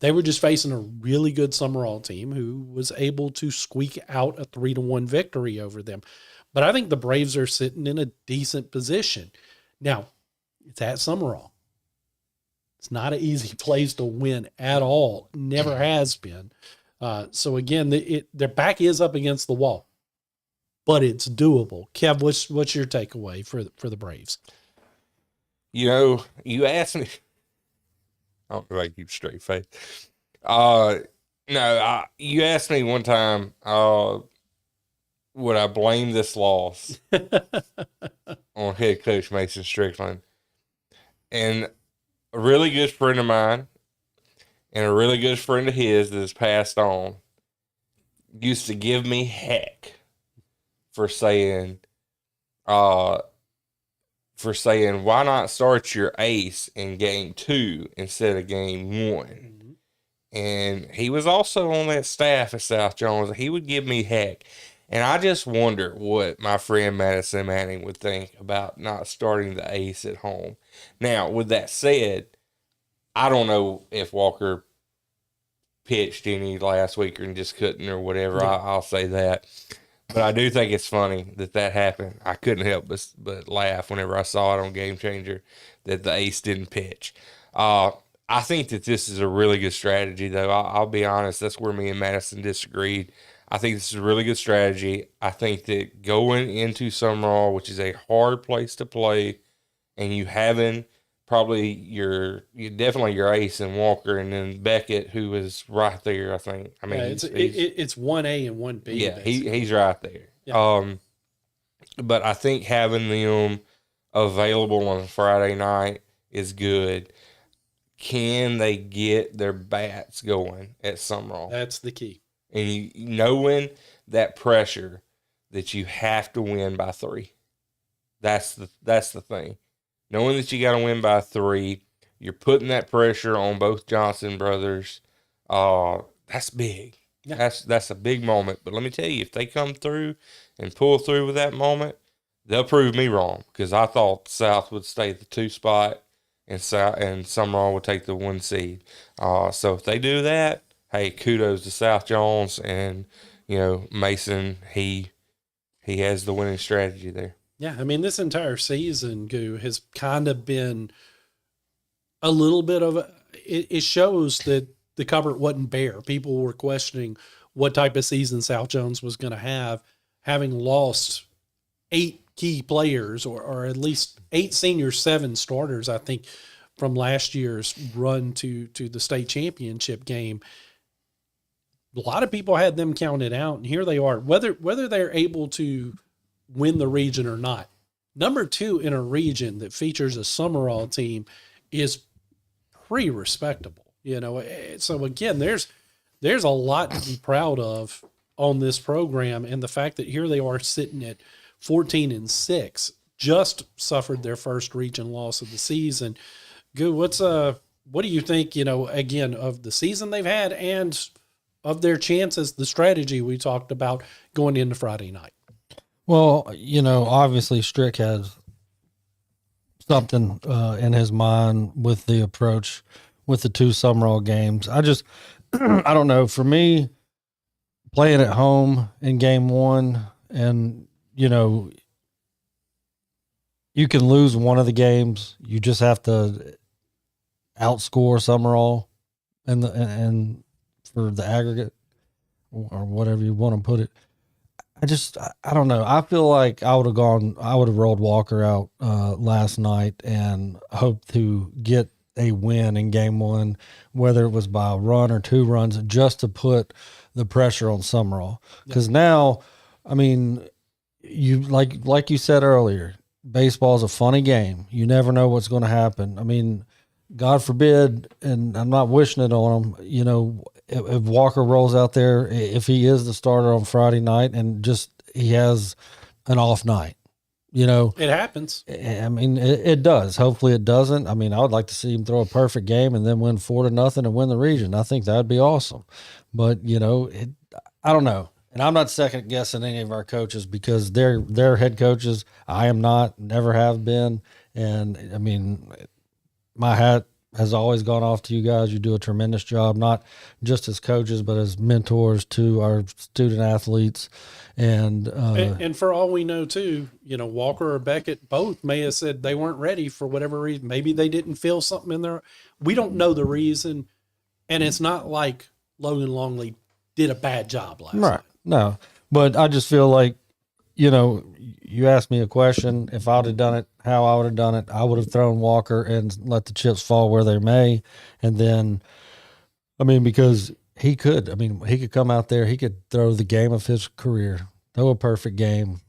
They were just facing a really good Summerall team who was able to squeak out a 3-1 victory over them. But I think the Braves are sitting in a decent position. Now, it's at Summerall. It's not an easy place to win at all. Never has been. So again, their back is up against the wall, but it's doable. Kev, what's your takeaway for the Braves? You asked me. I don't know if I keep a straight face. No, you asked me one time, would I blame this loss on head coach Mason Strickland? And a really good friend of mine and a really good friend of his that has passed on used to give me heck for saying, why not start your ace in game 2 instead of game 1? Mm-hmm. And he was also on that staff at South Jones. He would give me heck. And I just wonder what my friend Madison Manning would think about not starting the ace at home. Now, with that said, I don't know if Walker pitched any last week and just couldn't or whatever. Yeah. I'll say that. But I do think it's funny that happened. I couldn't help but laugh whenever I saw it on Game Changer that the ace didn't pitch. I think that this is a really good strategy, though. I'll be honest. That's where me and Madison disagreed. I think this is a really good strategy. I think that going into Summerall, which is a hard place to play, and you having probably definitely your ace and Walker, and then Beckett, who is right there. I think. I mean, it's 1A and 1B. Yeah, he's right there. Yeah. But I think having them available on Friday night is good. Can they get their bats going at Summerall? That's the key. And knowing that pressure that you have to win by 3. That's the thing. Knowing that you got to win by 3, you're putting that pressure on both Johnson brothers. That's big. Yeah. That's a big moment. But let me tell you, if they come through and pull through with that moment, they'll prove me wrong, because I thought South would stay at the 2 spot and Summerall would take the 1 seed. So if they do that, hey, kudos to South Jones, and Mason. He has the winning strategy there. Yeah, I mean, this entire season, Goo, has kind of been a little bit of it shows that the cupboard wasn't bare. People were questioning what type of season South Jones was going to have, having lost 8 key players, or at least 8 seniors, 7 starters, I think, from last year's run to the state championship game. A lot of people had them counted out, and here they are. Whether they're able to win the region or not, number 2 in a region that features a Summerall team is pretty respectable. So again, there's a lot to be proud of on this program, and the fact that here they are sitting at 14-6, just suffered their first region loss of the season. Good. What do you think, again, of the season they've had and of their chances, the strategy we talked about going into Friday night? Well, obviously Strick has something in his mind with the approach with the 2 Summerall games. I don't know. For me, playing at home in game 1, and you can lose one of the games. You just have to outscore Summerall and for the aggregate, or whatever you want to put it. I don't know. I feel like I would have rolled Walker out last night and hoped to get a win in game 1, whether it was by a run or 2 runs, just to put the pressure on Summerall. Because now, I mean, you like you said earlier, baseball is a funny game. You never know what's going to happen. I mean, God forbid, and I'm not wishing it on him, if Walker rolls out there, if he is the starter on Friday night and just he has an off night, it happens. I mean, it does. Hopefully it doesn't. I mean, I would like to see him throw a perfect game and then win 4-0 and win the region. I think that would be awesome. But, I don't know. And I'm not second guessing any of our coaches, because they're head coaches. I am not, never have been. And I mean, my hat has always gone off to you guys. You do a tremendous job, not just as coaches, but as mentors to our student athletes. And for all we know, too, Walker or Beckett both may have said they weren't ready for whatever reason. Maybe they didn't feel something in there. We don't know the reason. And it's not like Logan Longley did a bad job last night. No, but I just feel like, you asked me a question. If I would have done it, how I would have done it, I would have thrown Walker and let the chips fall where they may. And then, because he could come out there, he could throw the game of his career, throw a perfect game,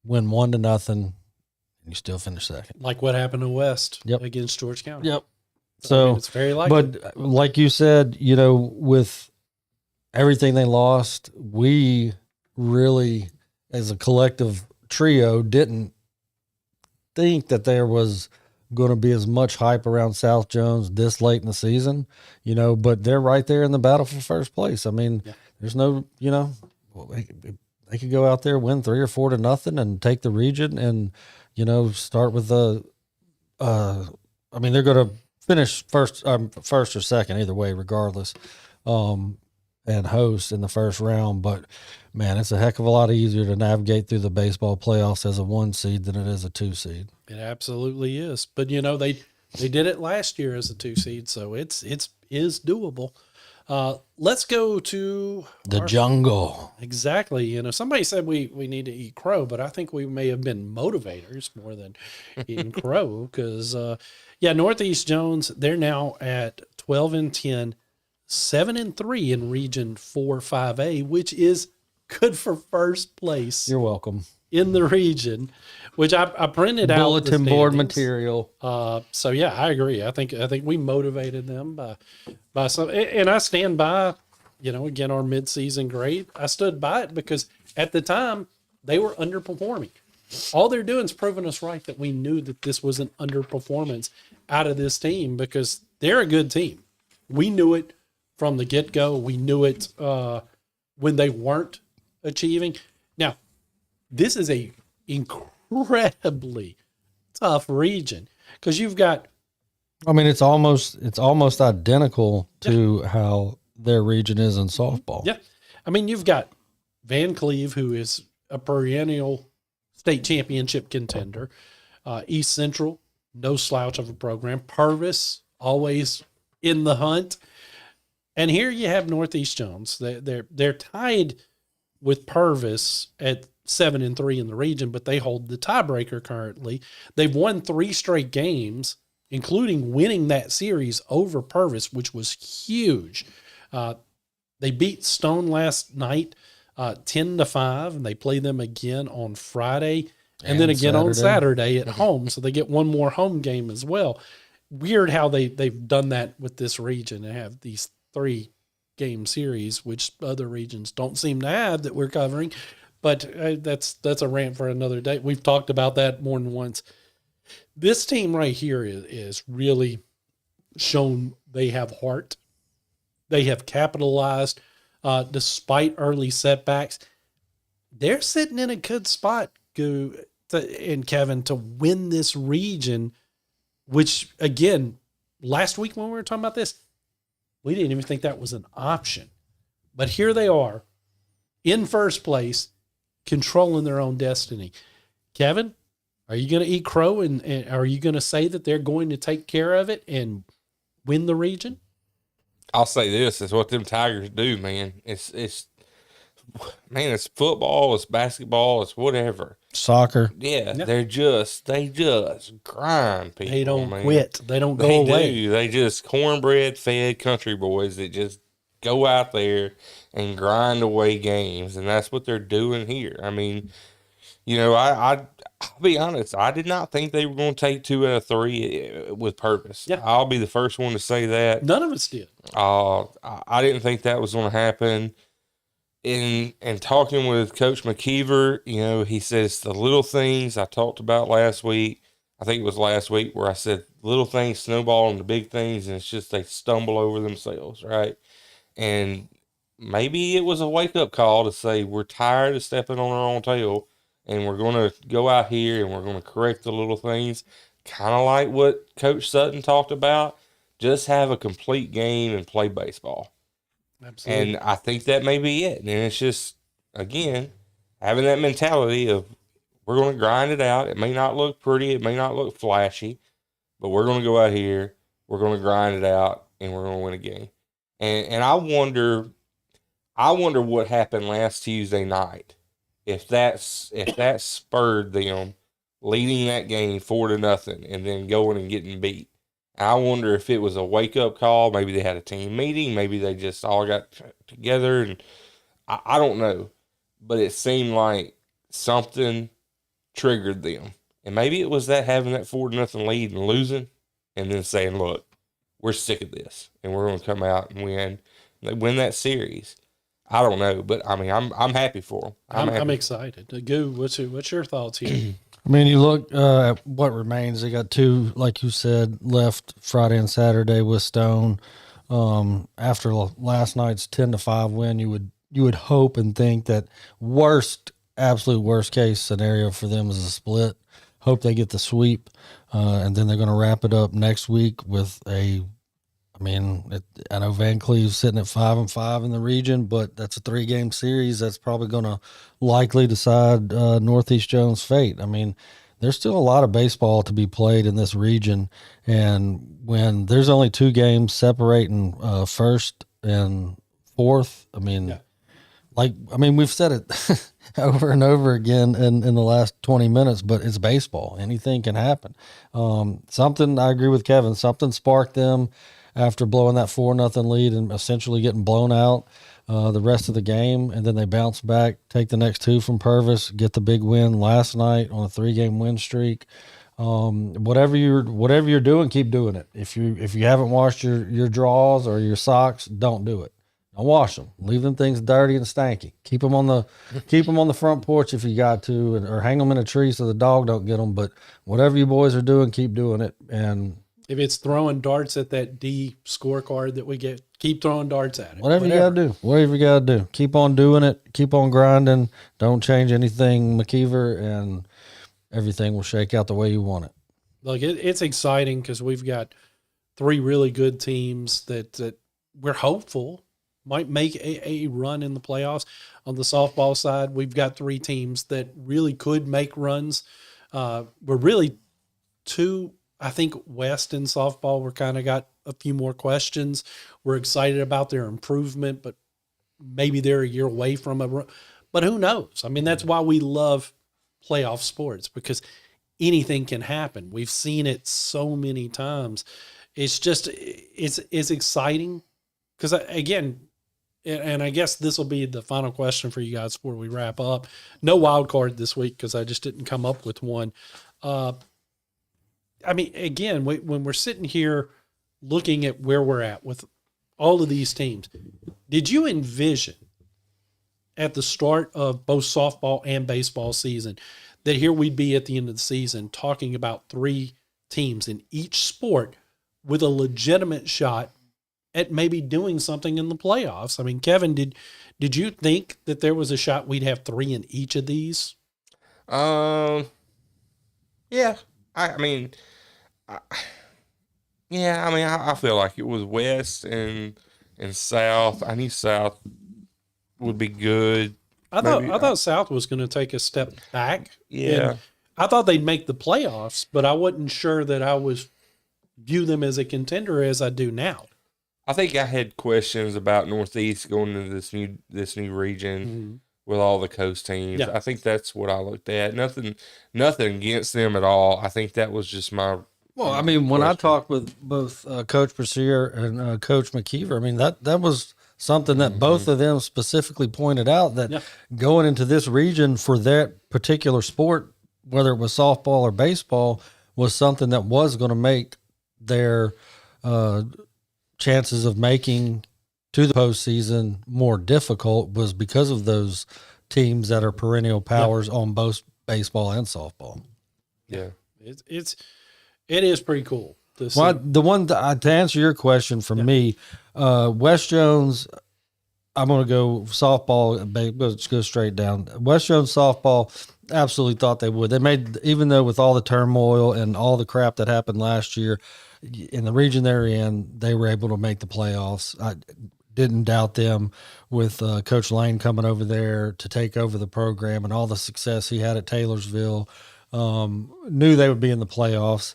win 1-0, and you still finish second. Like what happened to West Yep. against George County. Yep. So, it's very likely. but like you said, with everything they lost, we really, as a collective trio, didn't think that there was going to be as much hype around South Jones this late in the season, but they're right there in the battle for first place. There's no, they could go out there, win 3 or 4-0 and take the region and, start with they're going to finish first or second, either way, regardless, and host in the first round. But man, it's a heck of a lot easier to navigate through the baseball playoffs as a 1 seed than it is a 2 seed. It absolutely is. But they did it last year as a 2 seed, so it is doable. Let's go to the jungle. Exactly. Somebody said we need to eat crow, but I think we may have been motivators more than eating crow because, Northeast Jones, they're now at 12-10, 7-3 in Region 4-5A, which is good for first place. You're welcome. In the region, which I printed out bulletin board material. So yeah, I agree. I think we motivated them by some, and I stand by, again, our midseason grade. I stood by it because at the time they were underperforming. All they're doing is proving us right that we knew that this was an underperformance out of this team because they're a good team. We knew it from the get-go. We knew it when they weren't achieving. Now, this is a incredibly tough region because you've got. It's almost identical to how their region is in softball. Yeah, you've got Van Cleve, who is a perennial state championship contender. East Central, no slouch of a program. Purvis, always in the hunt. And here you have Northeast Jones. They're tied with Purvis at 7-3 in the region, but they hold the tiebreaker currently. They've won 3 straight games, including winning that series over Purvis, which was huge. They beat Stone last night 10-5, and they play them again on Friday and then again on Saturday at home. So they get one more home game as well. Weird how they've done that with this region and have these 3-game series, which other regions don't seem to have that we're covering. But that's a rant for another day. We've talked about that more than once. This team right here is really shown they have heart. They have capitalized despite early setbacks. They're sitting in a good spot, Kevin, to win this region, which, again, last week when we were talking about this, we didn't even think that was an option. But here they are in first place, controlling their own destiny. Kevin, are you going to eat crow and are you going to say that they're going to take care of it and win the region? I'll say this: it's what them Tigers do, man. It's football, it's basketball, it's whatever. Soccer. Yeah. They just grind people. They don't man. quit. They don't go away. They just cornbread fed country boys that just go out there and grind away games, and that's what they're doing here. I'll be honest. I did not think they were going to take 2 out of 3 with purpose. Yeah. I'll be the first one to say that. None of us did. I didn't think that was going to happen. In talking with Coach McKeever, he says the little things I talked about last week. I think it was last week where I said little things snowball into big things, and it's just they stumble over themselves, right? And maybe it was a wake-up call to say we're tired of stepping on our own tail, and we're going to go out here and we're going to correct the little things, kind of like what Coach Sutton talked about. Just have a complete game and play baseball. Absolutely. And I think that may be it. And it's just, again, having that mentality of we're going to grind it out. It may not look pretty. It may not look flashy, but we're going to go out here. We're going to grind it out, and we're going to win a game. And I wonder what happened last Tuesday night. If that spurred them leading that game 4-0 and then going and getting beat. I wonder if it was a wake-up call. Maybe they had a team meeting. Maybe they just all got together. And I don't know. But it seemed like something triggered them. And maybe it was that having that 4-0 lead and losing and then saying, look, we're sick of this. And we're going to come out and win. They win that series. I don't know. But, I mean, I'm happy for them. I'm excited. Goo, what's your thoughts here? I mean, you look at what remains. They got two, like you said, left Friday and Saturday with Stone. After last night's 10-5 win, you would hope and think that absolute worst case scenario for them is a split. Hope they get the sweep, and then they're going to wrap it up next week with I know Van Cleve's sitting at 5-5 in the region, but that's a 3-game series. That's probably going to likely decide Northeast Jones' fate. I mean, there's still a lot of baseball to be played in this region, and when there's only 2 games separating first and fourth, we've said it over and over again in the last 20 minutes, but it's baseball. Anything can happen. I agree with Kevin. Something sparked them after blowing that 4-0 lead and essentially getting blown out the rest of the game. And then they bounce back, take the next 2 from Purvis, get the big win last night on a 3-game win streak. Whatever you're doing, keep doing it. If you haven't washed your drawers or your socks, don't do it. Don't wash them. Leave them things dirty and stanky. Keep them on the front porch if you got to, or hang them in a tree so the dog don't get them. But whatever you boys are doing, keep doing it. And if it's throwing darts at that D scorecard that we get, keep throwing darts at it. Whatever you got to do. Keep on doing it. Keep on grinding. Don't change anything, McKeever, and everything will shake out the way you want it. Look, it's exciting because we've got 3 really good teams that we're hopeful might make a run in the playoffs. On the softball side, we've got 3 teams that really could make runs. We're really 2, I think, West in softball. We're kind of got a few more questions. We're excited about their improvement, but maybe they're a year away from a run. But who knows? I mean, that's why we love playoff sports, because anything can happen. We've seen it so many times. It's just, it's exciting because, again, and I guess this will be the final question for you guys before we wrap up. No wild card this week because I just didn't come up with one. I mean, again, when we're sitting here looking at where we're at with all of these teams, did you envision at the start of both softball and baseball season that here we'd be at the end of the season talking about 3 teams in each sport with a legitimate shot at maybe doing something in the playoffs? I mean, Kevin, did you think that there was a shot we'd have 3 in each of these? Yeah. I feel like it was West and South. I knew South would be good. I thought South was going to take a step back. Yeah. And I thought they'd make the playoffs, but I wasn't sure that I was view them as a contender as I do now. I think I had questions about Northeast going into this new region with all the coast teams. Yeah. I think that's what I looked at. Nothing against them at all. I think that was just my. Well, I mean, when I talked with both Coach Brasier and Coach McKeever, I mean, that was something that both of them specifically pointed out, that going into this region for that particular sport, whether it was softball or baseball, was something that was going to make their chances of making to the postseason more difficult, was because of those teams that are perennial powers on both baseball and softball. Yeah. It is pretty cool to see. Well, to answer your question for me, West Jones, I'm going to go softball. Let's go straight down. West Jones softball absolutely thought they would. They made, even though with all the turmoil and all the crap that happened last year in the region they're in, they were able to make the playoffs. I didn't doubt them with Coach Lane coming over there to take over the program and all the success he had at Taylorsville. Knew they would be in the playoffs.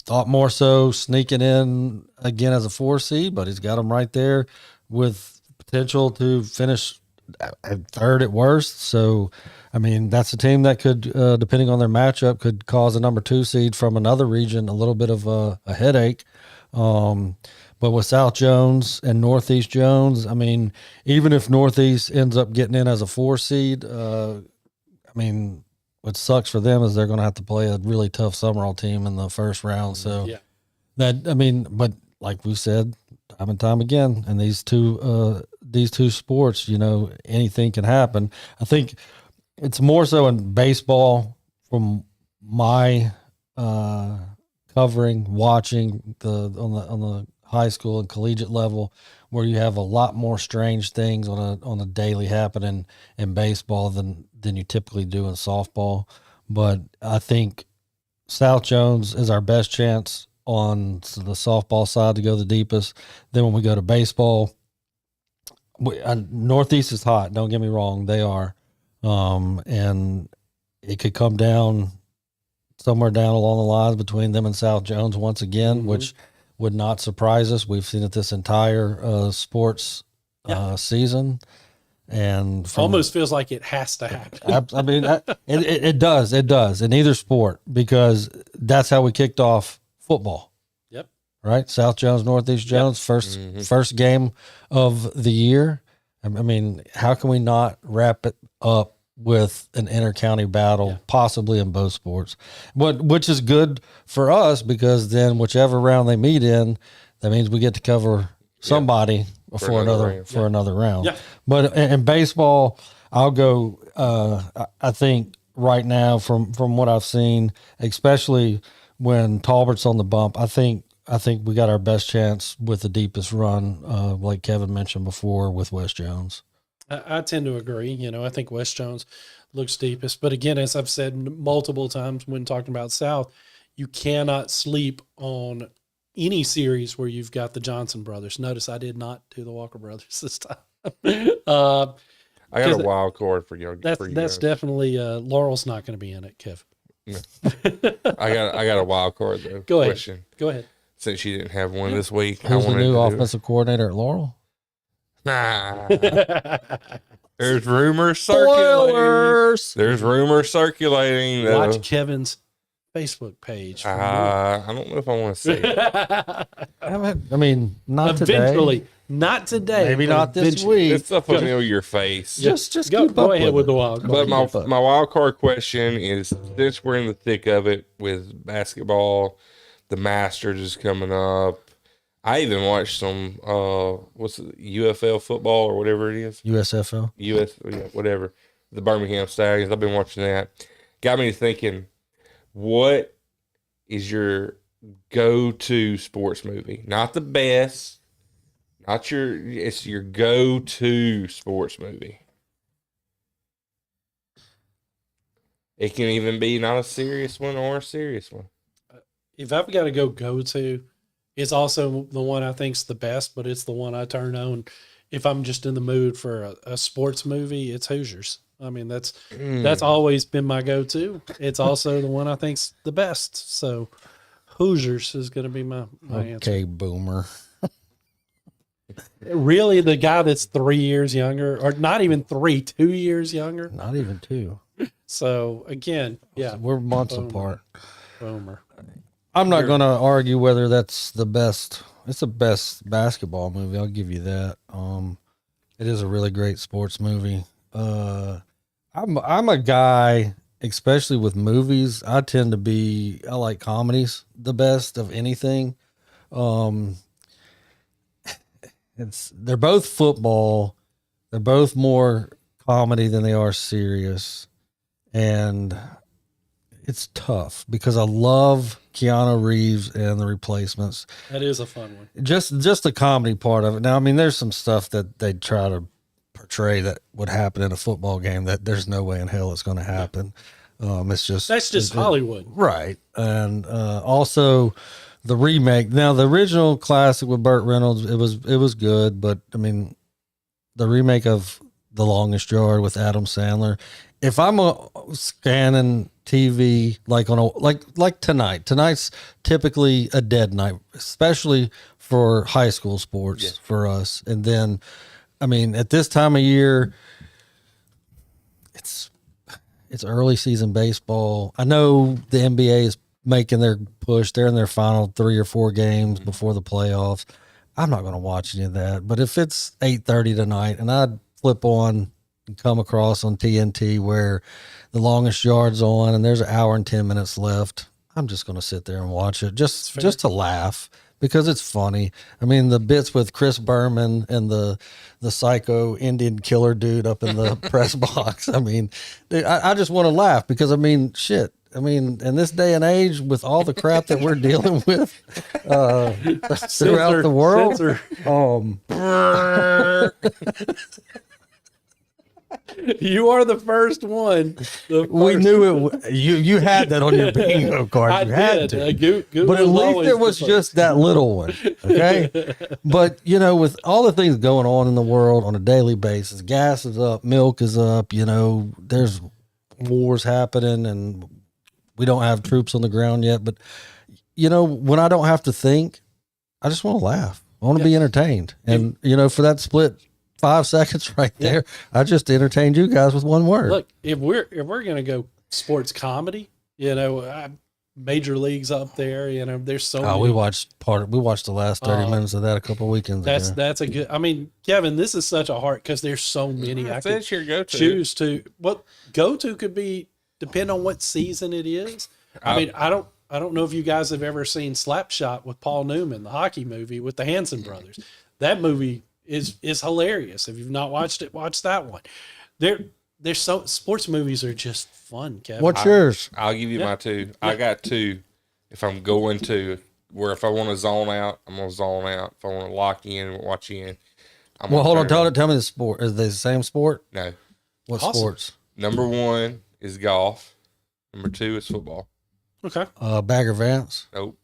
Thought more so sneaking in again as a 4 seed, but he's got them right there with potential to finish at third at worst. So, I mean, that's a team that could, depending on their matchup, could cause a number 2 seed from another region a little bit of a headache. But with South Jones and Northeast Jones, I mean, even if Northeast ends up getting in as a 4 seed, what sucks for them is they're going to have to play a really tough Summerall team in the first round. So but like we said, time and time again, in these two sports, anything can happen. I think it's more so in baseball from my covering, watching on the high school and collegiate level, where you have a lot more strange things on a daily happening in baseball than you typically do in softball. But I think South Jones is our best chance on the softball side to go the deepest. Then when we go to baseball, Northeast is hot. Don't get me wrong, they are, and it could come down somewhere down along the lines between them and South Jones once again, which would not surprise us. We've seen it this entire sports season, and almost feels like it has to happen. I mean, it does in either sport, because that's how we kicked off football. Yep. Right. South Jones, Northeast Jones, first game of the year. I mean, how can we not wrap it up with an inter-county battle, possibly in both sports, which is good for us, because then whichever round they meet in, that means we get to cover somebody for another round. Yeah. But in baseball, I'll go. I think right now, from what I've seen, especially when Talbert's on the bump, I think we got our best chance with the deepest run, like Kevin mentioned before, with West Jones. I tend to agree. I think West Jones looks deepest. But again, as I've said multiple times when talking about South, you cannot sleep on any series where you've got the Johnson brothers. Notice I did not do the Walker brothers this time. I got a wild card for you. That's definitely Laurel's not going to be in it, Kev. No. I got a wild card though. Go ahead. Question. Go ahead. Since you didn't have one this week, who's the new offensive coordinator at Laurel? Nah. There's rumors circulating. There's rumors circulating. Watch Kevin's Facebook page. I don't know if I want to see it. I mean, not eventually. Today. Not today. Maybe not this week. It's a familiar face. Just go ahead with the wild card. But my wild card question is, since we're in the thick of it with basketball, the Masters is coming up. I even watched some what's it, UFL football or whatever it is. USFL. Whatever. The Birmingham Stallions. I've been watching that. Got me thinking, what is your go-to sports movie? Not the best. It's your go-to sports movie. It can even be not a serious one or a serious one. If I've got to go-to, it's also the one I think's the best, but it's the one I turn on if I'm just in the mood for a sports movie. It's Hoosiers. I mean, that's always been my go-to. It's also the one I think's the best. So Hoosiers is going to be my answer. Okay, boomer. Really, the guy that's 3 years younger, or not even 3, 2 years younger? Not even 2. So again, yeah, we're months apart. Boomer. I'm not going to argue whether that's the best. It's the best basketball movie. I'll give you that. It is a really great sports movie. I'm a guy, especially with movies. I like comedies the best of anything. They're both football. They're both more comedy than they are serious. And it's tough because I love Keanu Reeves and The Replacements. That is a fun one. Just the comedy part of it. Now, I mean, there's some stuff that they try to portray that would happen in a football game that there's no way in hell it's going to happen. It's just That's just Hollywood. right? And also the remake. Now, the original classic with Burt Reynolds, it was good, but I mean, the remake of The Longest Yard with Adam Sandler. If I'm scanning TV like on a like tonight's typically a dead night, especially for high school sports for us. And then, I mean, at this time of year, it's early season baseball. I know the NBA is making their push. They're in their final 3 or 4 games before the playoffs. I'm not going to watch any of that. But if it's 8:30 tonight and I flip on and come across on TNT where The Longest Yard's on and there's an hour and 10 minutes left, I'm just going to sit there and watch it just to laugh because it's funny. I mean, the bits with Chris Berman and the psycho Indian killer dude up in the press box. I mean, I just want to laugh because, I mean, shit. I mean, in this day and age, with all the crap that we're dealing with throughout the world, you are the first one. We knew it. You had that on your bingo card. I You had did. to. But at least it was just that little one. Okay. But, you know, with all the things going on in the world on a daily basis, gas is up, milk is up, you know, there's wars happening and we don't have troops on the ground yet. But, you know, when I don't have to think, I just want to laugh. I want to be entertained. And, you know, for that split 5 seconds right there, I just entertained you guys with one word. Look, if we're going to go sports comedy, you know, major leagues up there, you know, there's so many. We watched the last 30 minutes of that a couple of weekends ago. That's a good, I mean, Kevin, this is such a hard, because there's so many I could your go-to. choose to. What go-to could be, depend on what season it is. I mean, I don't know if you guys have ever seen Slapshot with Paul Newman, the hockey movie with the Hanson brothers. That movie is hilarious. If you've not watched it, watch that one. There's so sports movies are just fun, Kevin. What's yours? I'll give you my 2. I got 2. If I'm going to, where if I want to zone out, I'm gonna zone out. If I want to lock in and watch in, Well, hold on. Tell me the sport. Is they the same sport? No. What Awesome. sports? Number 1 is golf. Number 2 is football. Okay. Bagger Vance. Nope.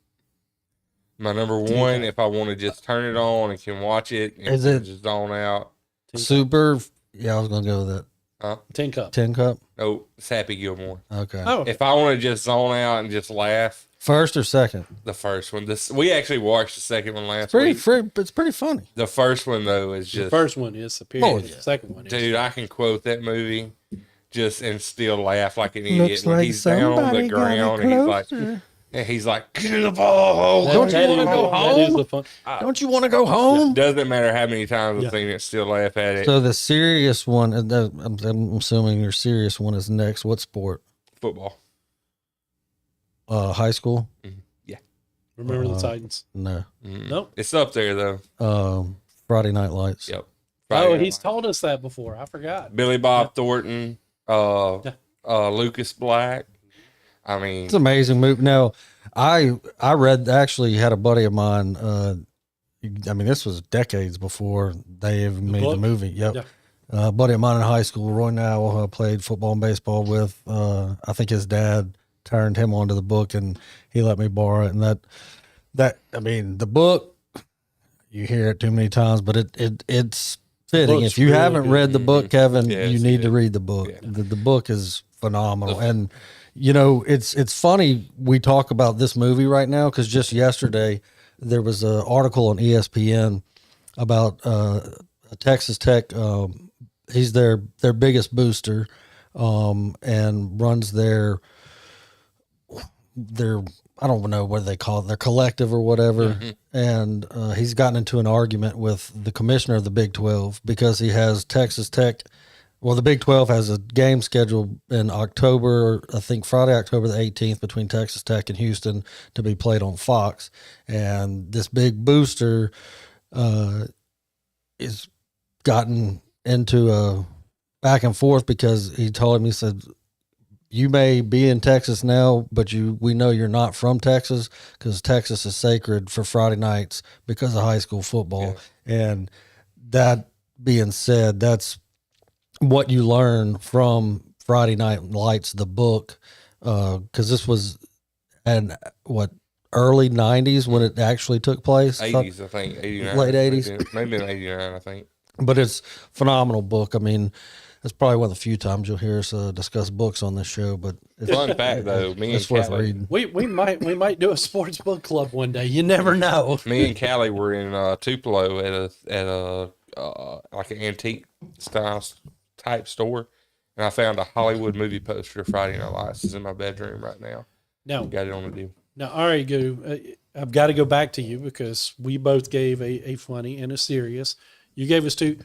My number 1, if I want to just turn it on and can watch it, and Is it- just zone out? Super. Yeah, I was gonna go with that. Tin Cup. 10 Cup. Nope. It's Happy Gilmore. Okay. Oh, If I want to just zone out and just laugh, First or second? the first one. We actually watched the second one last Pretty week. it's pretty funny. The first one though is the just, first one is superior. Oh, The yeah. second one is. dude, I can quote that movie just and still laugh like an idiot. Looks When like he's down on the somebody got ground closer. and he's like, get in the ball. Don't you That wanna is- go that is home? the fun. Don't you want to go home? Doesn't matter how many times Yeah. I've seen it, still laugh at it. So the serious one, I'm assuming your serious one is next. What sport? Football. High school? Remember the Titans? No. Nope. It's up there though. Friday Night Lights. Yep. Oh, Friday he's Night. told us that before. I forgot. Billy Bob Thornton, Lucas Black. I mean, It's an amazing movie. Now, I actually had a buddy of mine. I mean, this was decades before they even made the book? movie. Yep. Yeah. A buddy of mine in high school, Roy Now, who I played football and baseball with. I think his dad turned him onto the book, and he let me borrow it. And that I mean, the book, you hear it too many times, but it's fitting. book's If you really haven't good. read the book, Kevin, Yeah, you it's need to good. read the book. Yeah. The book is phenomenal. And you know, it's funny we talk about this movie right now because just yesterday there was an article on ESPN about Texas Tech. He's their biggest booster, and runs their I don't know what they call it, their collective or whatever. And he's gotten into an argument with the commissioner of the Big 12 because he has Texas Tech. Well, the Big 12 has a game scheduled in October, I think Friday, October the 18th, between Texas Tech and Houston to be played on Fox. And this big booster is gotten into a back and forth because he told him, he said, you may be in Texas now, but we know you're not from Texas because Texas is sacred for Friday nights because of high school football. And that being said, that's what you learn from Friday Night Lights, the book, because this was early 90s when it actually took place. 80s, I think, 89. Late 80s. Maybe in 89, I think. But it's a phenomenal book. I mean, it's probably one of the few times you'll hear us discuss books on this show. But it's, Fun fact, though, it's worth reading. We might do a sports book club one day. You never know. Me and Callie were in Tupelo at a like an antique style type store, and I found a Hollywood movie poster of Friday Night Lights. It's in my bedroom right now. Now, Got it on the deal. Now, all right, Goo, I've got to go back to you because we both gave a funny and a serious. You gave us two.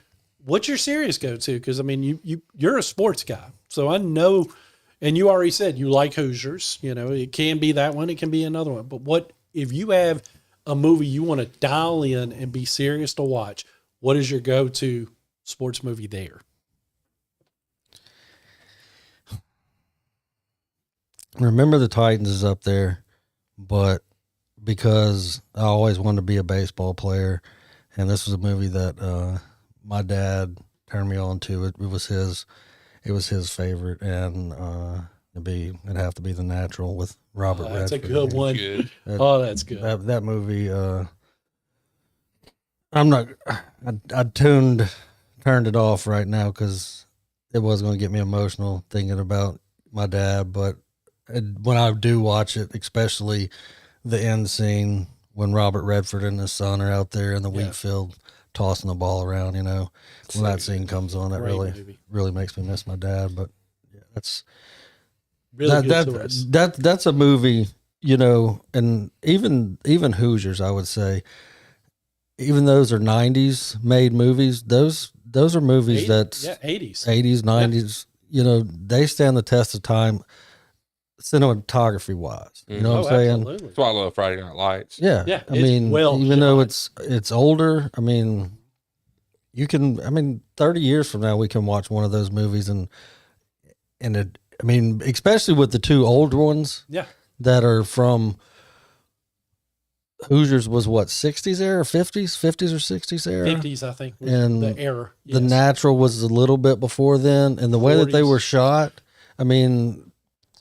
What's your serious go to? Because, I mean, you're a sports guy. So I know, and you already said you like Hoosiers. You know, it can be that one. It can be another one. But what if you have a movie you want to dial in and be serious to watch, what is your go-to sports movie there? Remember the Titans is up there, but because I always wanted to be a baseball player, and this was a movie that my dad turned me on to. It was his favorite, and it'd have to be The Natural with Robert Redford. That's a good one. Good. That's good. That movie. I turned it off right now because it was going to get me emotional thinking about my dad, but when I do watch it, especially the end scene when Robert Redford and his son are out there in the wheat field tossing the ball around, you know, when that scene comes on, that really makes me miss my dad. But yeah, that's really good that's a movie, you know, and even Hoosiers, I would say, even those are 90s made movies, those are movies 80s, 90s, you know, they stand the test of time cinematography wise. You know what I'm saying? Absolutely. That's why I love Friday Night Lights. Yeah. Yeah, I mean, even shot. though it's older, I mean, 30 years from now we can watch one of those movies and especially with the two older ones that are from Hoosiers was what, 60s era, 50s or 60s era? 50s, I think, was and the era. The Natural was a little bit before then, and the way that they were shot, I mean,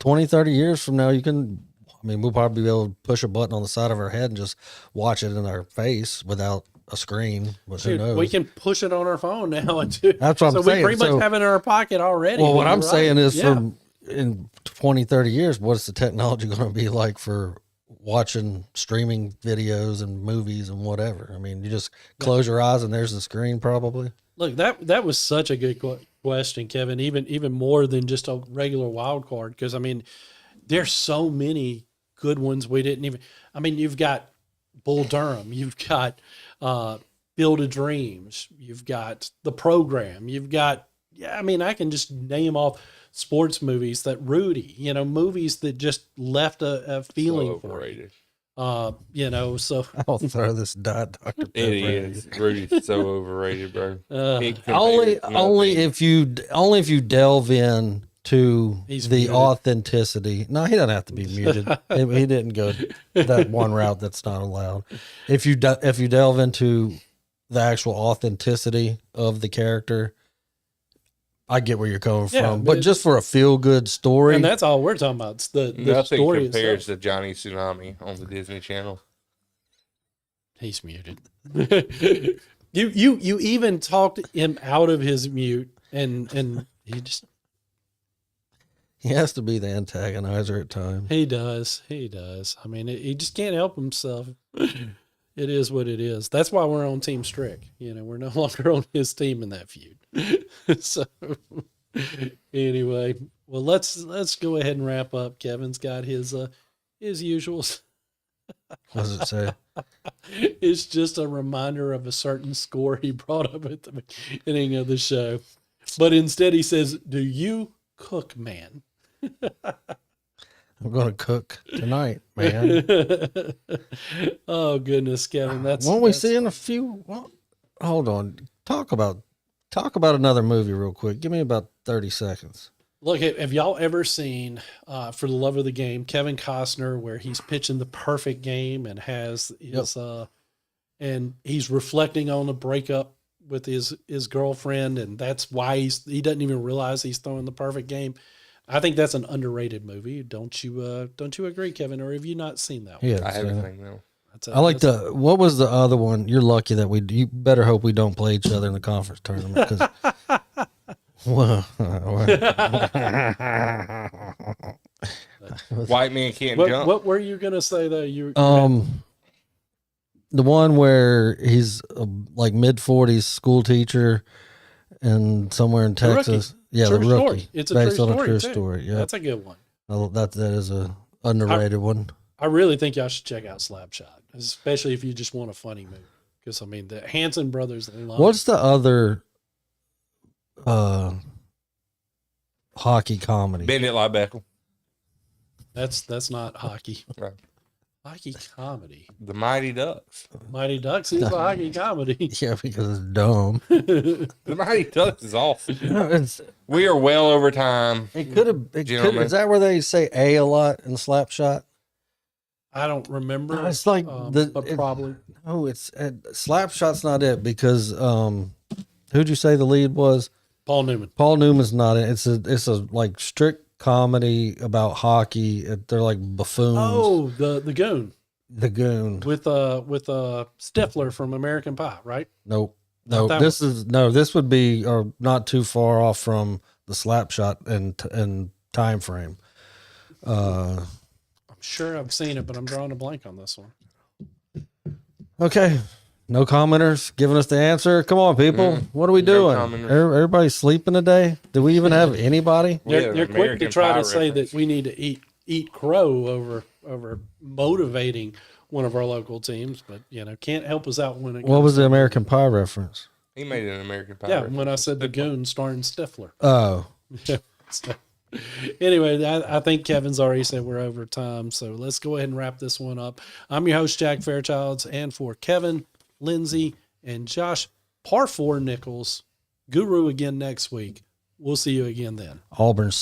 20, 30 years from now, we'll probably be able to push a button on the side of our head and just watch it in our face without a screen. But who knows? We can push it on our phone now. That's what I'm saying. So we pretty much have it in our pocket already. Well, what I'm saying is in 20, 30 years, what's the technology going to be like for watching streaming videos and movies and whatever? I mean, you just close your eyes and there's the screen probably. Look, that was such a good question, Kevin, even more than just a regular wild card. Because, I mean, there's so many good ones we didn't even – I mean, you've got Bull Durham. You've got Field of Dreams. You've got The Program. You've got – I can just name off sports movies that Rudy, you know, movies that just left a feeling for you. You know, so I'll throw this Diet Dr. Pepper. It is. Rudy's so overrated, bro. Only if you delve in to the muted. authenticity. No, he doesn't have to be muted. He didn't go that one route that's not allowed. If you delve into the actual authenticity of the character, I get where you're coming from, but just for a feel-good story, and that's all we're talking about. It's the nothing story compares itself. to Johnny Tsunami on the Disney Channel. He's muted. You even talked him out of his mute, and he has to be the antagonizer at times. He does. I mean, he just can't help himself. It is what it is. That's why we're on Team Strick. You know, we're no longer on his team in that feud. So anyway, well, let's go ahead and wrap up. Kevin's got his usuals. What does it say? It's just a reminder of a certain score he brought up at the beginning of the show. But instead he says, "Do you cook, man?" I'm going to cook tonight, man. Oh goodness, Kevin. Won't we see in a few? Well, hold on. Talk about another movie real quick. Give me about 30 seconds. Look, have y'all ever seen For the Love of the Game, Kevin Costner, where he's pitching the perfect game and has his and he's reflecting on a breakup with his girlfriend, and that's why he doesn't even realize he's throwing the perfect game. I think that's an underrated movie. Don't you agree, Kevin? Or have you not seen that one? Yeah, I haven't seen that. I like what was the other one? You're lucky that you better hope we don't play each other in the conference tournament. Cause, White man can't jump. What were you gonna say though? The one where he's a, like mid-40s school teacher and somewhere in Texas. Yeah, true the rookie. Story. It's a based true on story, a true too. story. Yeah, That's a good one. That is a underrated one. I really think y'all should check out Slapshot, especially if you just want a funny movie. Because I mean, the Hanson brothers. What's the other hockey comedy? Bend it like Beckham. That's not hockey. Right. Hockey comedy. The Mighty Ducks. Mighty Ducks is a hockey comedy. Yeah, because it's dumb. The Mighty Ducks is awesome. It's, We are well over time. it could have. Gentlemen. Is that where they say a lot in Slapshot? I don't remember. No, it's like but probably. No, it's Slapshot's not it because who'd you say the lead was? Paul Newman. Paul Newman's not it. It's a like strict comedy about hockey. They're like buffoons. Oh, the Goon The Goon. with Stifler from American Pie, right? Nope. Not No, that this would be not too far off from the Slapshot and time frame. I'm sure I've seen it, but I'm drawing a blank on this one. Okay. No commenters giving us the answer. Come on, people. What are we No doing? commenters. Everybody's sleeping today? Do we even have anybody? We had They're an quick to American try Pie to say reference. that we need to eat crow over motivating one of our local teams, but can't help us out when it. What comes was to- the American Pie reference? He made an American Pie. Yeah, reference. when I said the Goon starring Stifler. Oh, So, anyway, I think Kevin's already said we're over time, so let's go ahead and wrap this one up. I'm your host, Jack Fairchilds, and for Kevin, Lindsey, and Josh, par 4 Nichols, Guru again next week. We'll see you again then. Auburn's